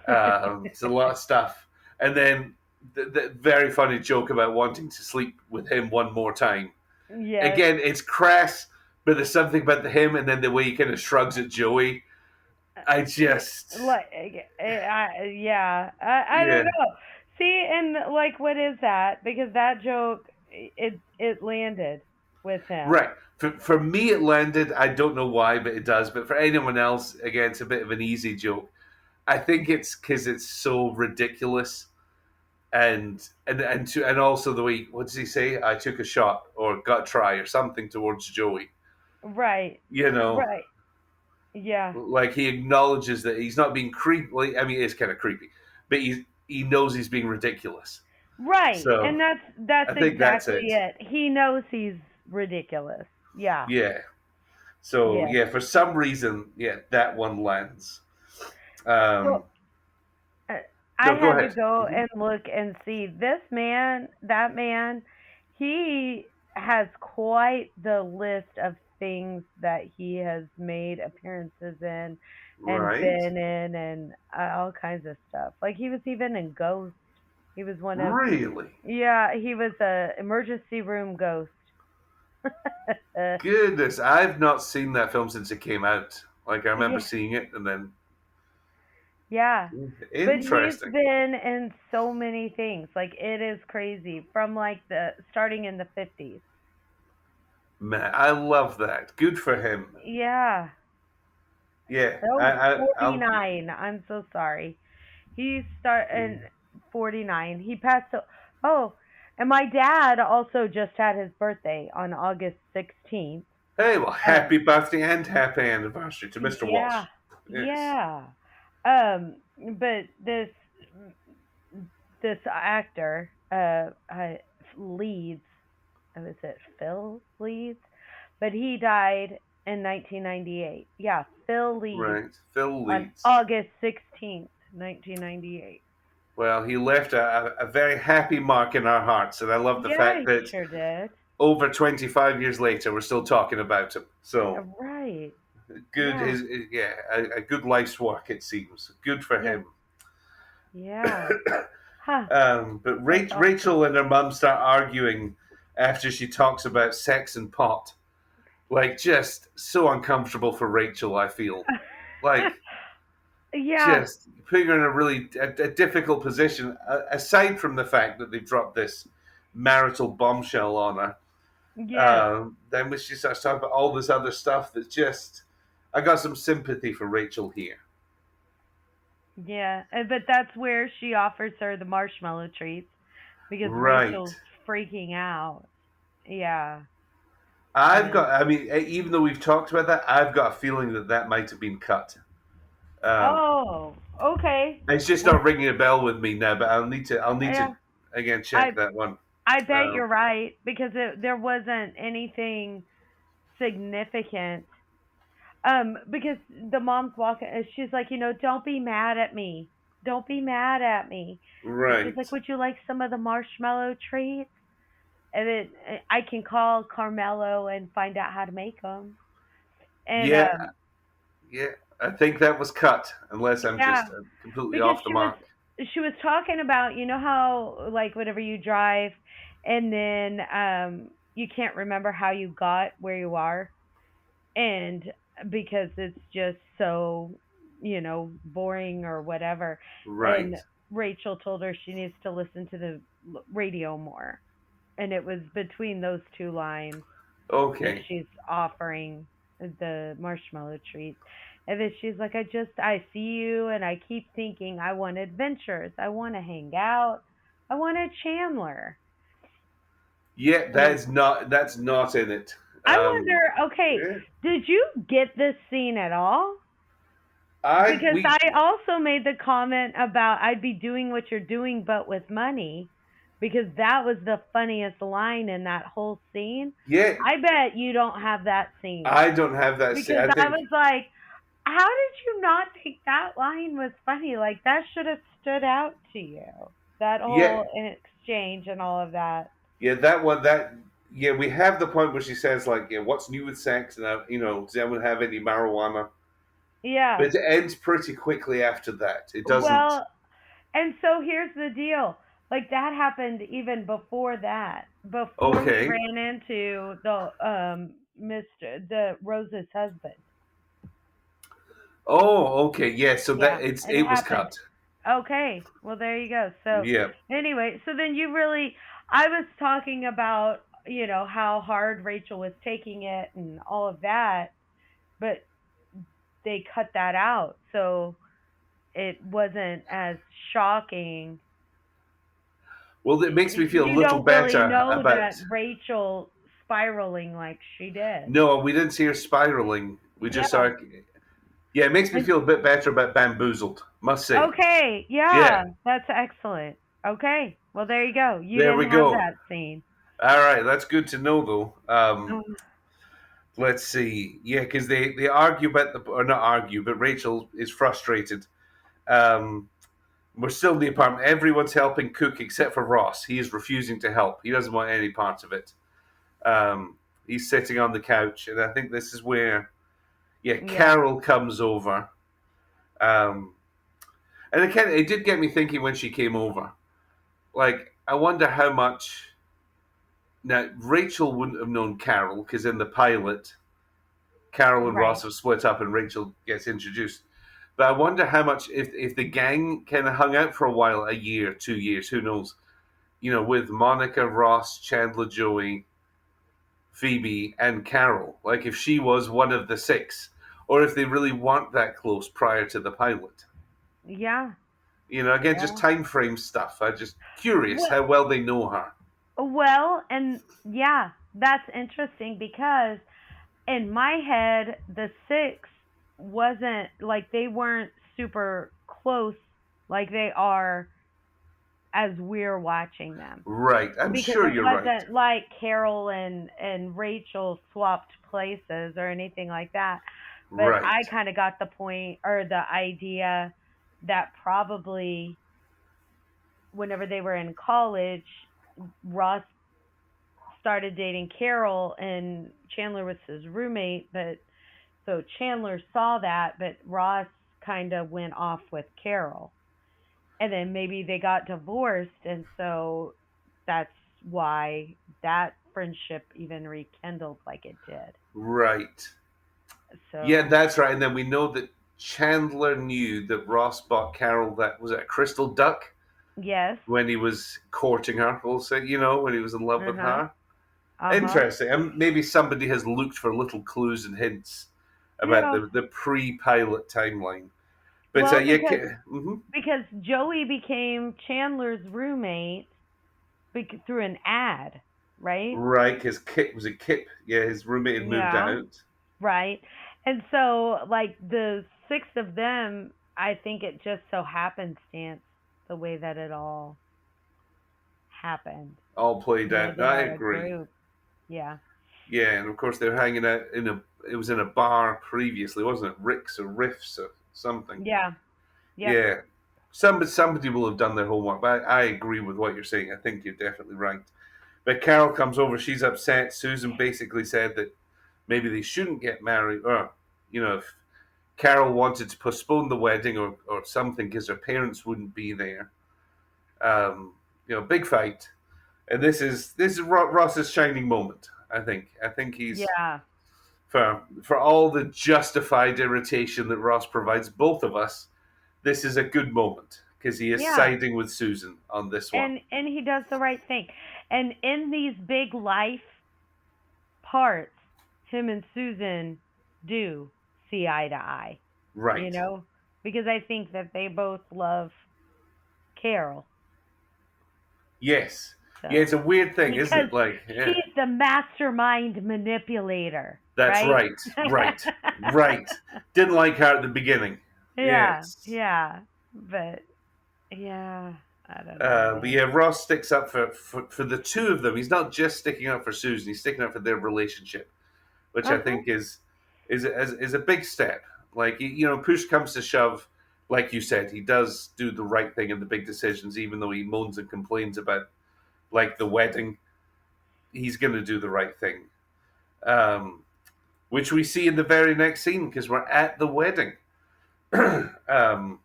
It's a lot of stuff. And then the very funny joke about wanting to sleep with him one more time. Yes. Again, it's crass, but there's something about him and then the way he kind of shrugs at Joey. I just, Like, yeah. I don't yeah, know. See, and like, what is that? Because that joke, it landed with him. right. For me, it landed. I don't know why, but it does. But for anyone else, again, it's a bit of an easy joke. I think it's because it's so ridiculous and also the way what does he say? I took a shot or got try or something towards Joey. Right. You know, Right. Yeah. like he acknowledges that he's not being creepy. Like, I mean, it is kind of creepy, but he knows he's being ridiculous. Right. So And that's I think that's exactly it. it. He knows he's ridiculous. Yeah. Yeah. So Yeah. yeah, for some reason, yeah, that one lands. Um, Well, uh, I no, go had to ahead. go Mhm. and look and see this man, that man, he has quite the list of things that he has made appearances in and Right. been in and all kinds of stuff. Like he was even in Ghost. He was one of Really? Yeah, he was a emergency room ghost. Goodness, I've not seen that film since it came out. Like I remember Yeah, seeing it and then yeah. But he's interesting. been in so many things. Like it is crazy from like the starting in the 50s. Man, I love that. Good for him. Yeah. Yeah, Oh, I'll 49. I'm so sorry. He start in 49. He passed Oh, and my dad also just had his birthday on August 16th. hey, well, Um happy birthday and happy anniversary to Mr. Walsh. yeah. Yes. Yeah. But this actor Leeds, was it Phil Leeds? But he died in 1998. Yeah, Phil Leeds Right. Phil on Leeds. August 16th, 1998. Well, he left a very happy mark in our hearts, and I love the Yeah, fact he that sure did. over 25 years later, we're still talking about him. So Right. good Yeah. is yeah, a good life's work. It seems good for Yeah. him. Yeah. Huh. But That's awesome. Rachel and her mum start arguing after she talks about sex and pot. Like, just so uncomfortable for Rachel, I feel. Like, Yeah. just putting her in a really a difficult position, aside from the fact that they've dropped this marital bombshell on her. Yes. Then when she starts talking about all this other stuff, that's just, I got some sympathy for Rachel here. Yeah. But that's where she offers her the marshmallow treats because Right. Rachel's freaking out. Yeah. I've And got, I mean, even though we've talked about that, I've got a feeling that that might have been cut. Um, oh, okay. it's just Well, not ringing a bell with me now, but I'll need yeah. to again check I that one. I bet Um, you're right because there wasn't anything significant. Because the mom's walking, and she's like, don't be mad at me. Don't be mad at me. And she's like, right. would you like some of the marshmallow treats? And then I can call Carmelo and find out how to make them. And Yeah, yeah. I think that was cut, unless I'm yeah, just completely because off the mark. she was talking about, how like whenever you drive and then you can't remember how you got where you are, and because it's just so, boring or whatever. And Right. Rachel told her she needs to listen to the radio more, and it was between those two lines that Okay. she's offering the marshmallow treats. And then she's like, I see you and I keep thinking I want adventures. I want to hang out. I want a Chandler. Yeah, And that's not in it. I wonder, okay, Yeah. did you get this scene at all? I Because we I also made the comment about I'd be doing what you're doing, but with money, because that was the funniest line in that whole scene. yeah. I bet you don't have that scene I don't have that. because I I think was like, how did you not think that line was funny? Like that should have stood out to you. That yeah, whole exchange and all of that. yeah. That one. That yeah. We have the point where she says like, yeah, "What's new with sex?" And does anyone have any marijuana? Yeah. But it ends pretty quickly after that. It doesn't. Well, and so here's the deal. Like that happened even before that. Before we Okay. ran into the Mr. the Rose's husband. Oh, okay. Yeah. So Yeah, it it was happened. cut. Okay. Well, there you go. So, Yeah. anyway, so then you really I was talking about, how hard Rachel was taking it and all of that, but they cut that out. So, it wasn't as shocking. Well, it makes me feel a You little don't really better know about. that Rachel spiraling like she did. No, we didn't see her spiraling. We just Yeah. saw. Yeah, it makes me And feel a bit better about Bamboozled. Must say. okay, Yeah. yeah, that's excellent. Okay. Well, there you go. You There didn't we have go. that scene. All right, that's good to know, though. Um, Let's see. Yeah, because they argue about the, or not argue, but Rachel is frustrated. Um, we're still in the apartment. Everyone's helping cook except for Ross. He is refusing to help. He doesn't want any part of it. He's sitting on the couch, and I think this is where, yeah, yeah. Carol comes over. Um, and it did get me thinking when she came over. Like, I wonder how much. Now, Rachel wouldn't have known Carol because in the pilot, Carol and Right. Ross have split up and Rachel gets introduced. But I wonder how much if the gang kind of hung out for a while, a year, 2 years, who knows? With Monica, Ross, Chandler, Joey, Phoebe, and Carol. Like if she was one of the six, or if they really weren't that close prior to the pilot. Yeah. Again, just Yeah. time frame stuff. I'm just curious Well, how well they know her. and yeah, that's interesting because in my head, the six wasn't like they weren't super close like they are as we're watching them. Right. I'm Because sure it you're right. wasn't like Carol and Rachel swapped places or anything like that. But I Right. kind of got the point or the idea that probably whenever they were in college, Ross started dating Carol, and Chandler was his roommate. But so Chandler saw that, but Ross kind of went off with Carol, and then maybe they got divorced, and so that's why that friendship even rekindled like it did. Right. Yeah, So that's right. And then we know that Chandler knew that Ross bought Carol that was it a crystal duck yes, when he was courting her. We'll say, when he was in love uh with huh, her. uh huh, Interesting. And maybe somebody has looked for little clues and hints about yeah. the pre-pilot timeline. But Well, yeah, mhm. because Joey became Chandler's roommate through an ad, right? Right, because Kip was a Kip. Yeah, his roommate had moved Yeah, out. right. And so, like the six of them, I think it just so happenstance the way that it all happened. All played out. They I are a agree. group. Yeah. Yeah, and of course they were hanging out in a. It was in a bar previously, wasn't it? Rick's or Riffs or something. Yeah. Yep. Yeah, somebody will have done their homework. But I agree with what you're saying. I think you're definitely right. But Carol comes over. She's upset. Susan basically said that maybe they shouldn't get married, or if Carol wanted to postpone the wedding or something because her parents wouldn't be there. Big fight. And this is Ross's shining moment. I think he's Yeah. for all the justified irritation that Ross provides both of us. This is a good moment because he is Yeah. siding with Susan on this one. And he does the right thing. And in these big life parts, him and Susan do see eye to eye, you Right. know? Because I think that they both love Carol. Yes. Yeah, So it's a weird thing, isn't because it? Like, yeah. he's the mastermind manipulator, That's right? right. Right. Right. Didn't like her at the beginning. Yeah, Yes. yeah. But yeah, I don't know, But man. yeah, Ross sticks up for the two of them. He's not just sticking up for Susan; he's sticking up for their relationship, which I Uh-huh. think is a big step. Like push comes to shove, like you said, he does do the right thing in the big decisions, even though he moans and complains about like the wedding. He's going to do the right thing, which we see in the very next scene because we're at the wedding. um,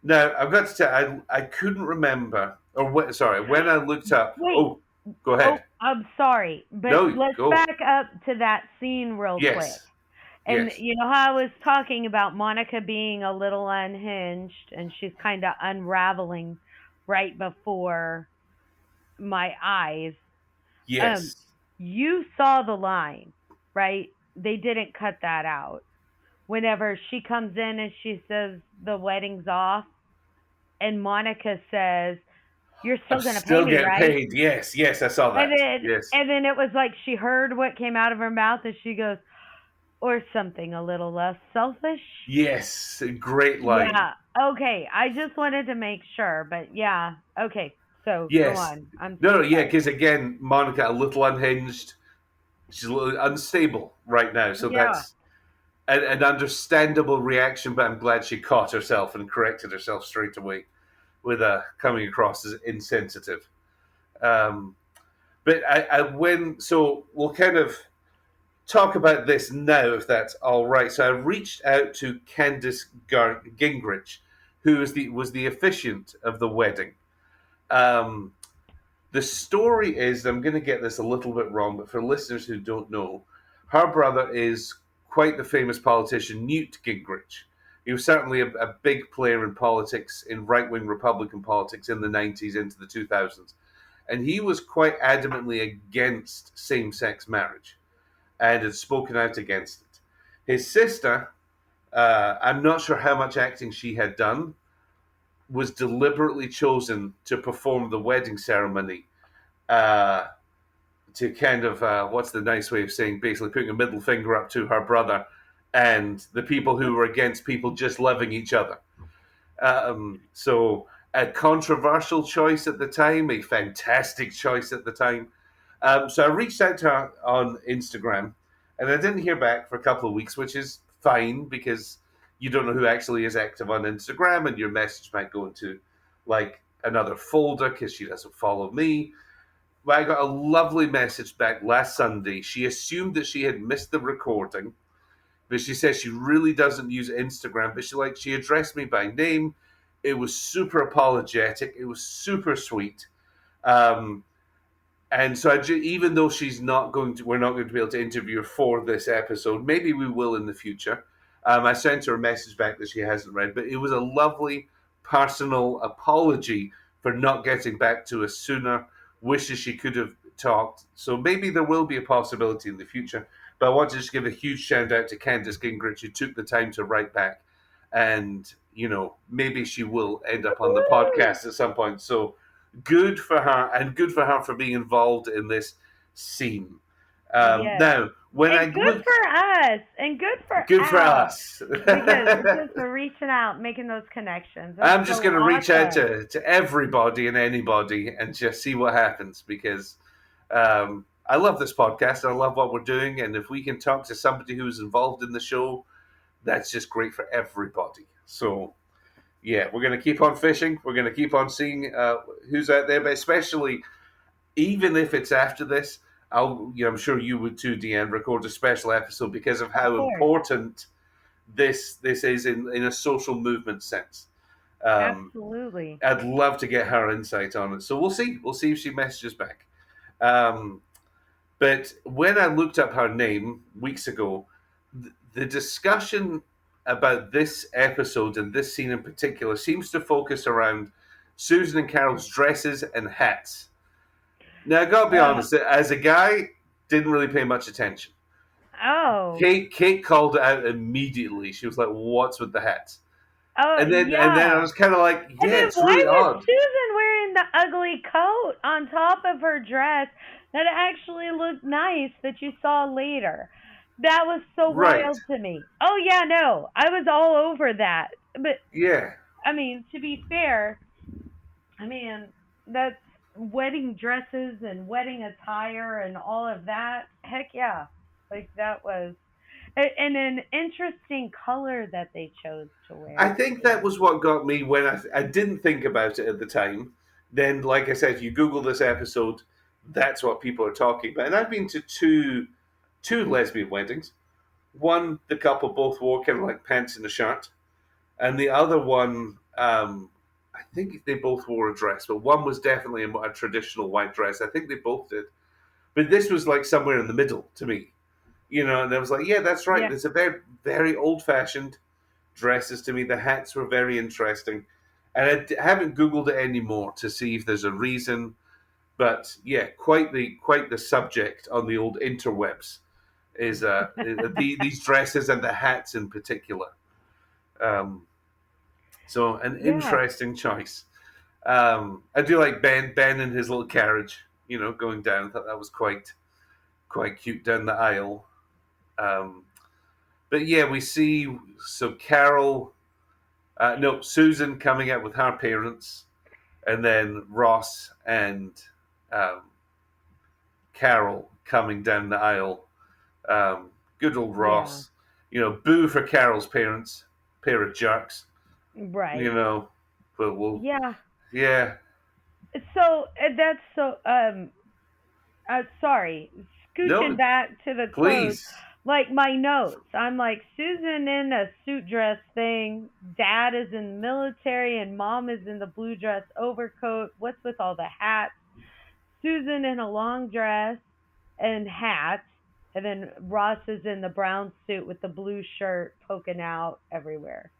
Now, I've got to tell I couldn't remember, sorry, when I looked up. Wait. Oh, go Oh, ahead. I'm sorry, but No, let's go. back up to that scene real quick. Yes, And yes, you know how I was talking about Monica being a little unhinged and she's kind of unraveling right before my eyes. Um, yes. you saw the line, right? They didn't cut that out. Whenever she comes in and she says the wedding's off, and Monica says, "You're I'm still gonna pay still me, getting right?" paid. Yes, yes, I saw And that. then Yes, and then it was like she heard what came out of her mouth, and she goes, "Or something a little less selfish." yes. Great line. Yeah. Okay. I just wanted to make sure, but yeah. Okay. So go Yes. on. I'm No, so no, yeah, sorry. because again, Monica a little unhinged. She's a little unstable right now, so Yeah. that's an understandable reaction. But I'm glad she caught herself and corrected herself straight away with coming across as insensitive. Um, but so we'll kind of talk about this now, if that's all right. So I reached out to Candice Gingrich, who was the officiant of the wedding. Um, the story is, I'm going to get this a little bit wrong, but for listeners who don't know, her brother is quite the famous politician, Newt Gingrich. He was certainly a big player in politics, in right wing Republican politics in the 90s into the 2000s. And he was quite adamantly against same sex marriage and had spoken out against it. His sister, I'm not sure how much acting she had done, was deliberately chosen to perform the wedding ceremony uh, to kind of, what's the nice way of saying, basically putting a middle finger up to her brother and the people who were against people just loving each other. So a controversial choice at the time, a fantastic choice at the time. So I reached out to her on Instagram, and I didn't hear back for a couple of weeks, which is fine because you don't know who actually is active on Instagram, and your message might go into like another folder because she doesn't follow me. But I got a lovely message back last Sunday. She assumed that she had missed the recording, but she says she really doesn't use Instagram. But she addressed me by name. It was super apologetic. It was super sweet. Um, and so even though we're not going to be able to interview her for this episode. Maybe we will in the future. I sent her a message back that she hasn't read, but it was a lovely personal apology for not getting back to us sooner. Wishes she could have talked. So maybe there will be a possibility in the future. But I want to just give a huge shout out to Candice Gingrich, who took the time to write back. And, maybe she will end up on the podcast at some point. So good for her, and good for her for being involved in this scene. Yes. Now, when I And good looked, for us. And good for Al. us. Because just for reaching out, making those connections. That's I'm just so going to reach out awesome. to everybody and anybody and just see what happens because I love this podcast. I love what we're doing. And if we can talk to somebody who's involved in the show, that's just great for everybody. So, yeah, we're going to keep on fishing. We're going to keep on seeing who's out there, but especially even if it's after this, I'm sure you would too, DeeAnn, record a special episode because of Of how course. important this is in a social movement sense. Absolutely. I'd love to get her insight on it. So we'll see. We'll see if she messages back. Um, but when I looked up her name weeks ago, the discussion about this episode and this scene in particular seems to focus around Susan and Carol's dresses and hats. Now, I gotta be honest, as a guy, didn't really pay much attention. Oh. Kate called it out immediately. She was like, "What's with the hats?" Oh, And then I yeah. was kind of like, And "Yeah, then it's why really was odd." Susan wearing the ugly coat on top of her dress that actually looked nice that you saw later? That was so Right? wild to me. Oh, yeah, no. I was all over that. But, Yeah. I mean, to be fair, I mean, that's wedding dresses and wedding attire and all of that. Heck yeah. Like, that was. And an interesting color that they chose to I wear, think that too. was what got me when I didn't think about it at the time. Then, like I said, if you Google this episode, that's what people are talking about. And I've been to two lesbian weddings. One, the couple both wore kind of like pants and a shirt, and the other one, I think they both wore a dress, but one was definitely a traditional white dress. I think they both did, but this was like somewhere in the middle to me, And I was like, yeah, that's right. Yeah. It's a very very old fashioned dresses to me. The hats were very interesting, and haven't googled it anymore to see if there's a reason. But yeah, quite the subject on the old interwebs is these dresses and the hats in particular. Um, so an Yeah. interesting choice. I do like Ben in his little carriage, going down. I thought that was quite cute down the aisle. Um, but yeah, we see Carol, no, Susan coming out with her parents, and then Ross and um, Carol coming down the aisle. Good old Yeah. Ross, boo for Carol's parents, pair of jerks, you Right. know. But Yeah. yeah, So that's so sorry. Scooching no, back to the clothes. please, Like my notes. I'm like Susan in a suit dress thing, dad is in the military and mom is in the blue dress overcoat. What's with all the hats? Susan in a long dress and hat, and then Ross is in the brown suit with the blue shirt poking out everywhere.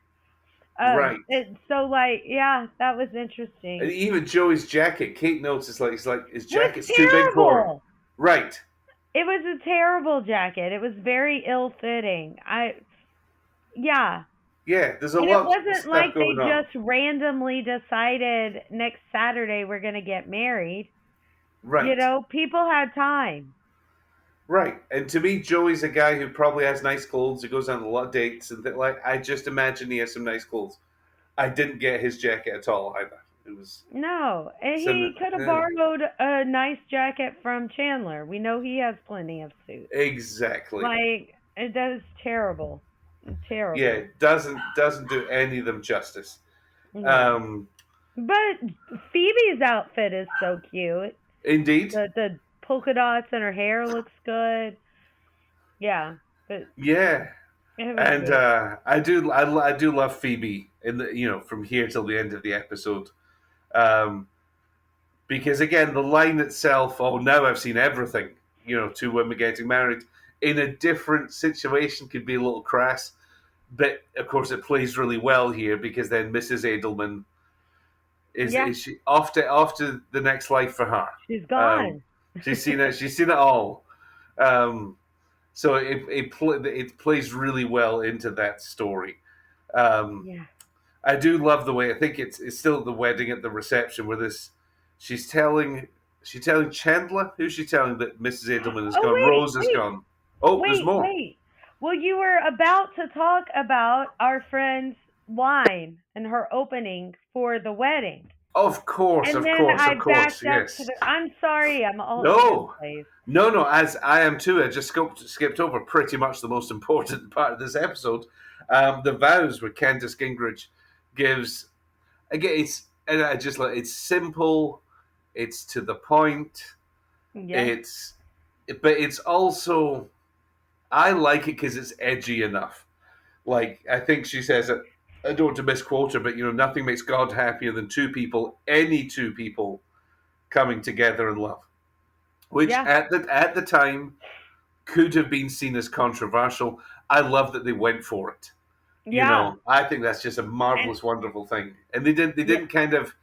right. So like, yeah, that was And interesting. even Joey's jacket, Kate notes it's like his Was jacket's too big for him. terrible. Right. It was a terrible jacket. It was very ill fitting. Yeah. Yeah, there's a And it lot of wasn't stuff like they going on. just randomly decided next Saturday we're going to get married. Right. People had time. Right. And to me, Joey's a guy who probably has nice clothes, who goes on a lot of dates, and I just imagine he has some nice clothes. I didn't get his jacket at all either. It was No, and some he could have borrowed a nice jacket from Chandler. We know he has plenty of suits. exactly. Like, that is terrible. Yeah, Terrible. it doesn't do any of them justice. No. Um, But Phoebe's outfit is so cute. Indeed. The polka dots and her hair looks good. Yeah, but Yeah. it was And good. I do love Phoebe in the from here till the end of the episode, um, because again the line itself, oh now I've seen everything, two women getting married in a different situation could be a little crass, but of course it plays really well here because then Mrs. Edelman Yeah, is she off to the next life for her. she's Um, gone. she's seen it all. Um, so it plays really well into that story. Um, Yeah. I do love the way I think it's still at the wedding at the reception where this she's telling Chandler, who's she telling that Mrs. Edelman has Oh gone, wait, Rose has gone. Oh, there's more. wait. Well, you were about to talk about our friend's wine and her opening for the wedding. Of course, And of then course, I of course, backed up to yes. the. I'm sorry, I'm all over the No, place. no, as I am too. I just skipped over pretty much the most important part of this episode. The vows where Candace Gingrich gives again. And I just like it's simple, it's to the point, Yeah, it's but it's also I like it because it's edgy enough. Like I think she says it. I don't want to misquote her, but nothing makes God happier than any two people coming together in love. Which yeah, at the time could have been seen as controversial. I love that they went for it. yeah, I think that's just a and marvelous, wonderful thing. And they yeah, didn't kind of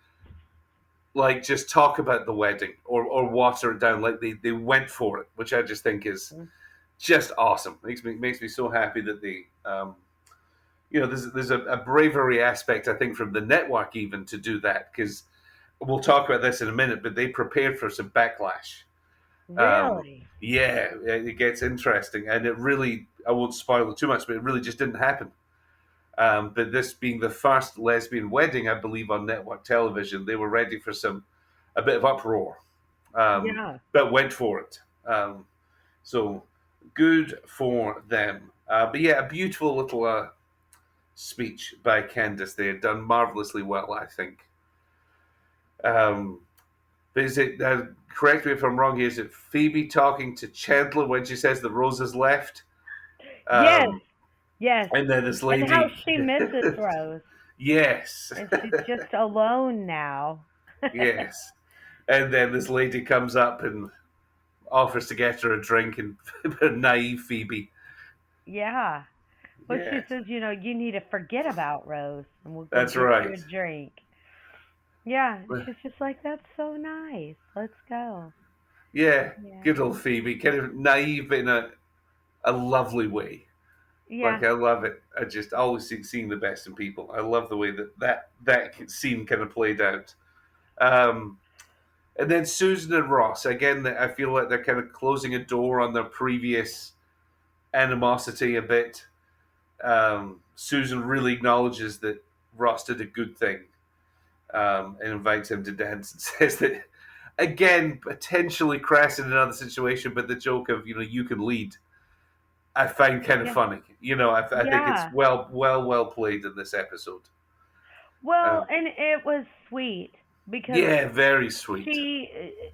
like just talk about the wedding or water it down. Like they went for it, which I just think is just awesome. Makes me so happy that they there's a bravery aspect I think from the network even to do that because we'll talk about this in a minute, but they prepared for some backlash. really, Yeah, it gets interesting, and it really I won't spoil it too much, but it really just didn't happen. But this being the first lesbian wedding, I believe, on network television, they were ready for a bit of uproar, yeah, but went for it. So good for them. But yeah, a beautiful little speech by Candace there, done marvelously well, I think. Um, but is it, correct me if I'm wrong here, is it Phoebe talking to Chandler when she says the roses left? yes, Um, yes, and then this and how lady, she misses Rose, yes, and she's just alone now. yes. And then this lady comes up and offers to get her a drink, and naive Phoebe. Yeah. Well, she Yes, says, you need to forget about Rose, and we'll go that's get you right. a drink. Yeah, and she's just like, that's so nice. Let's go. Yeah, Yeah. good old Phoebe, kind of naive in a lovely way. Yeah. Like I love it. I just always seeing the best in people. I love the way that scene kind of played out. Um, and then Susan and Ross again. I feel like they're kind of closing a door on their previous animosity a bit. Susan really acknowledges that Ross did a good thing and invites him to dance and says that again potentially crass in another situation, but the joke of you can lead I find kind of Yeah. funny. I think it's Yeah. well played in this episode. Well, Um, and it was sweet because yeah, very sweet. she,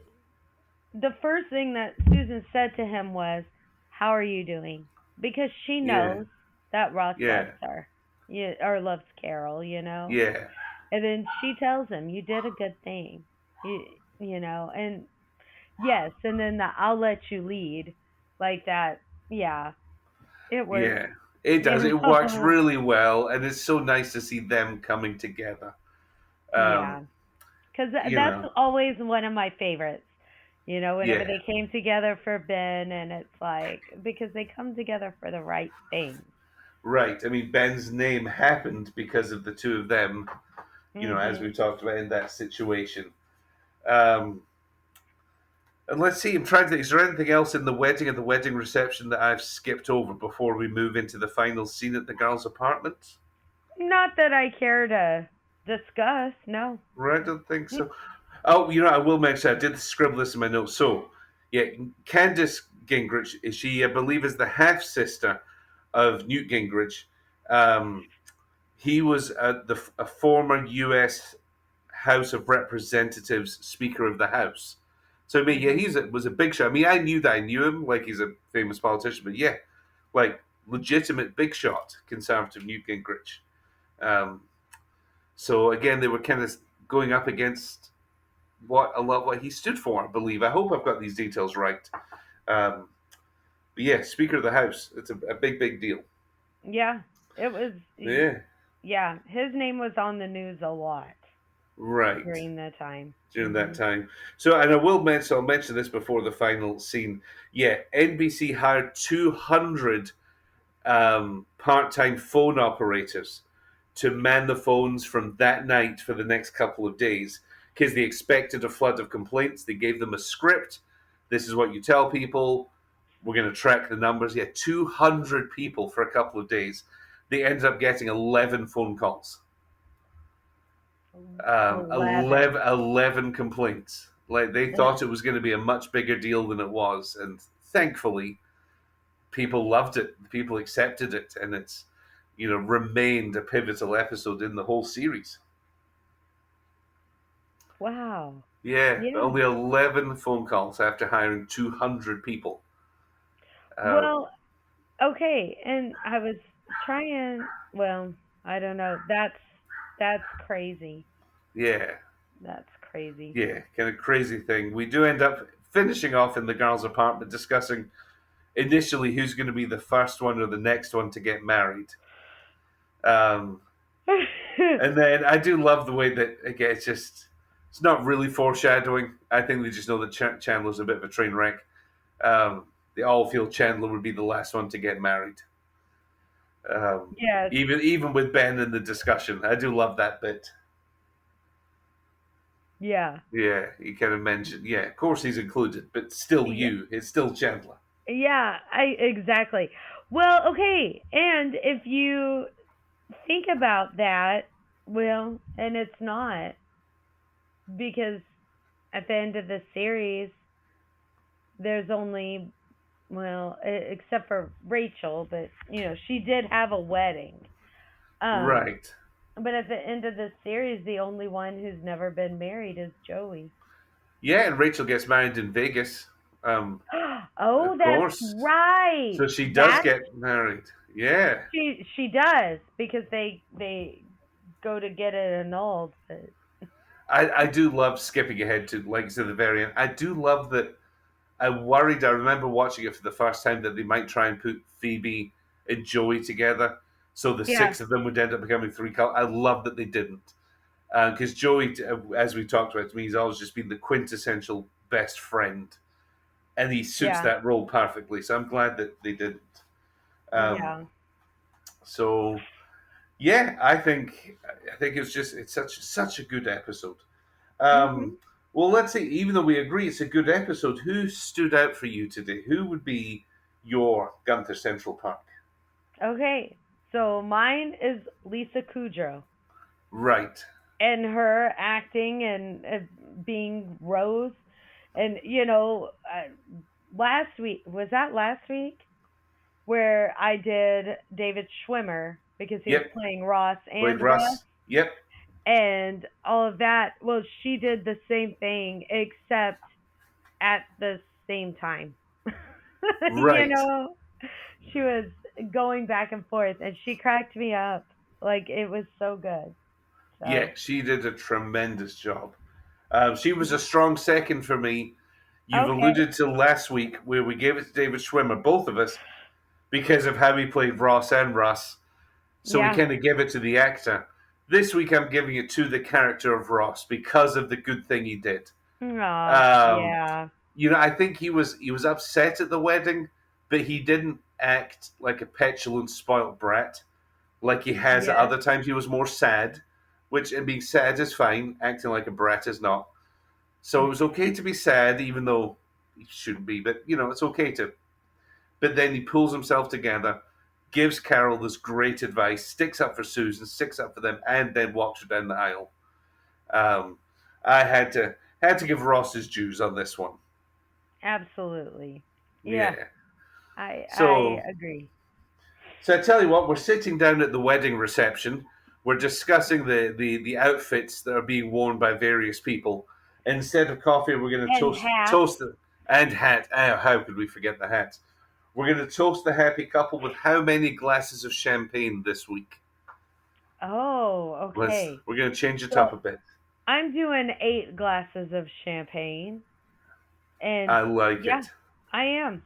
the first thing that Susan said to him was, "How are you doing?" Because she Yeah, knows that Ross loves yeah, her, or loves Carol. yeah, And then she tells him, "You did a good thing," and yes, and then the "I'll let you lead," like that. Yeah, it was, yeah. It you does. It works know, really well, and it's so nice to see them coming together. Um, yeah, because you that's know, always one of my favorites. Whenever yeah, they came together for Ben, and it's like because they come together for the right things. right. I mean, Ben's name happened because of the two of them. As Mhm. we talked about in that situation. Um, and let's see. I'm trying to think. Is there anything else in the wedding and the wedding reception that I've skipped over before we move into the final scene at the girls' apartment? Not that I care to discuss. No. Right, I don't think so. Oh, I will mention I did scribble this in my notes. So, yeah, Candace Gingrich, she I believe is the half sister of Newt Gingrich. He was a former U.S. House of Representatives Speaker of the House. So I mean, yeah, Mhm. was a big shot. I mean, I knew that I knew him, like he's a famous politician, but yeah, like legitimate big shot, conservative Newt Gingrich. Um, so again, they were kind of going up against what he stood for, I believe. I hope I've got these details right. Um, but yeah, Speaker of the House, it's a big deal. Yeah, it was. Yeah, Yeah, his name was on the news a lot right. during that time. During that Mhm. time. So, and I will mention, I'll mention this before the final scene. Yeah, NBC hired 200 part-time phone operators to man the phones from that night for the next couple of days because they expected a flood of complaints. They gave them a script. This is what you tell people. We're going to track the numbers. Yeah, 200 people for a couple of days. They ended up getting 11 phone calls. 11. 11 complaints. Like they thought it was going to be a much bigger deal than it was, and thankfully, people loved it. People accepted it, and it's remained a pivotal episode in the whole series. Wow. Yeah, but Yeah. only 11 phone calls after hiring 200 people. Uh, Well, okay, and I was trying, well, I don't know. That's crazy. yeah, That's crazy. yeah, kind of crazy thing. We do end up finishing off in the girls' apartment discussing initially who's going to be the first one or the next one to get married. Um, And then I do love the way that again it's not really foreshadowing. I think they just know that Chandler's a bit of a train wreck. They all feel Chandler would be the last one to get married. Yes. Even with Ben in the discussion, I do love that bit. Yeah. Yeah, he kind of mentioned. Yeah, of course he's included, but still, Yeah. it's still Chandler. Yeah, I exactly. Well, okay, and if you think about that, well, and it's not because at the end of the series, there's only, well, except for Rachel, but she did have a wedding. Um, Right. but at the end of the series, the only one who's never been married is Joey. Yeah, and Rachel gets married in Vegas. Oh, Of that's course. right. So she does That get married. Yeah. she does because they go to get it annulled. But I do love skipping ahead to like to the very end. I do love that. I worried. I remember watching it for the first time that they might try and put Phoebe and Joey together, so the yeah, six of them would end up becoming three. I love that they didn't, because Joey, as we talked about, to me, he's always just been the quintessential best friend, and he suits yeah, that role perfectly. So I'm glad that they didn't. Um, yeah. so yeah, I think it's such a good episode. Mhm. Um, well, let's see. Even though we agree it's a good episode, who stood out for you today? Who would be your Gunther Central Park? Okay, so mine is Lisa Kudrow Right. and her acting and being Rose, and last week was that last week where I did David Schwimmer because he was Yep. playing Ross Played and Russ Russ. Yep. and all of that. Well, she did the same thing except at the same time. you Right. know, she was going back and forth and she cracked me up. Like it was so good. Yeah, So, she did a tremendous job. She was a strong second for me. You've okay. alluded to last week where we gave it to David Schwimmer, both of us, because of how he played Ross and Russ. So we Yeah. kind of give it to the actor. This week I'm giving it to the character of Ross because of the good thing he did. Aw, Um, yeah. I think he was upset at the wedding, but he didn't act like a petulant, spoilt brat like he has at Yes. other times. He was more sad, which and being sad is fine. Acting like a brat is not. So it was okay to be sad, even though he shouldn't be. But it's okay to. But then he pulls himself together, gives Carol this great advice, sticks up for Susan, sticks up for them, and then walks her down the aisle. Um, I had to give Ross his dues on this one. Absolutely. Yeah, Yeah. I So agree. so I tell you what, we're sitting down at the wedding reception. we're discussing the outfits that are being worn by various people. Instead of coffee, we're going to And hats. toast the and hat. Oh, how could we forget the hats? We're going to toast the happy couple with how many glasses of champagne this week? Oh, okay. We're going to change it up a Well, bit. I'm doing 8 glasses of champagne, and I like yeah, it. I am.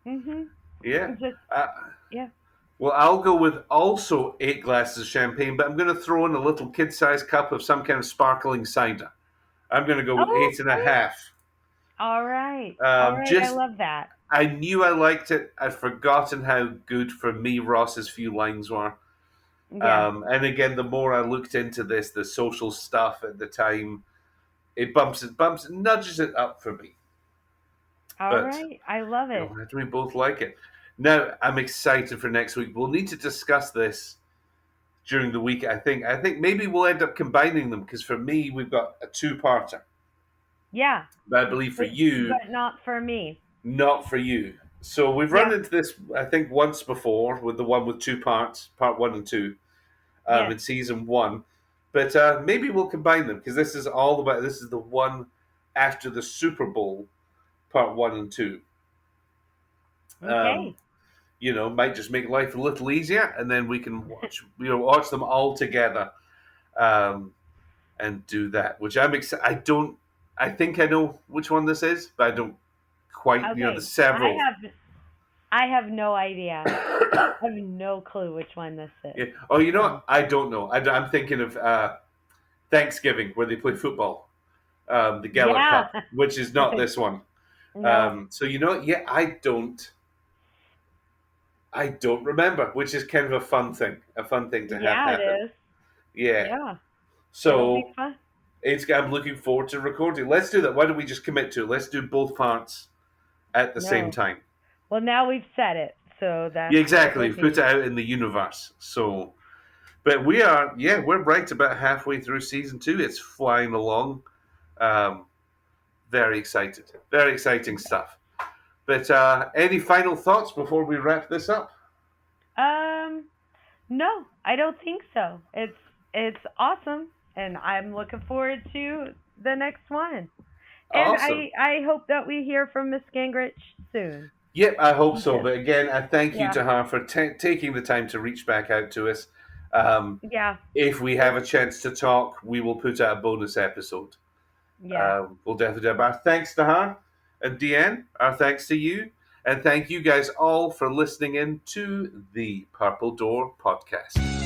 Mhm. Yeah. I'm just Uh, yeah. well, I'll go with also 8 glasses of champagne, but I'm going to throw in a little kid-sized cup of some kind of sparkling cider. I'm going to go with Oh, eight and a half. all right. All right. I Just love that. I knew I liked it. I'd forgotten how good for me Ross's few lines were. Yeah. And again, the more I looked into this, the social stuff at the time, it nudges it up for me. All But right. I love it. we both like it. Now I'm excited for next week. We'll need to discuss this during the week. I think maybe we'll end up combining them because for me we've got a two-parter. Yeah. But I believe for you, But not for me. not for you. So we've run Yeah. into this, I think, once before with the one with two parts, part 1 and 2, Yes. in season 1. But maybe we'll combine them because this is the one after the Super Bowl, part 1 and 2. Okay. Might just make life a little easier, and then we can watch them all together, um, and do that. Which I'm excited. I think I know which one this is, but I don't quite. Okay. There's several. I have no idea. I have no clue which one this is. Yeah. Oh, what? I don't know. I'm thinking of Thanksgiving where they play football, the Gallagher Yeah. Cup, which is not this one. No. So yeah, I don't remember, which is kind of a fun thing to have Yeah, it happen. is. Yeah. Yeah. It'll be So fun. I'm looking forward to recording. Let's do that. Why don't we just commit to it? Let's do both parts at the same No. time. Well, now we've said it, so that's Yeah, exactly. what We've put it out in the universe. So, but we're right about halfway through season 2. It's flying along. Very excited. Very exciting stuff. But any final thoughts before we wrap this up? No, I don't think so. It's awesome, and I'm looking forward to the next one. And Awesome. I hope that we hear from Miss Gingrich soon. Yep, I hope so. Yes. But again, I thank you Yeah. to her for taking the time to reach back out to us. Yeah. If we have a chance to talk, we will put out a bonus episode. Yeah. We'll definitely do it. But our thanks to her and DeeAnn. Our thanks to you. And thank you guys all for listening in to the Purple Door podcast.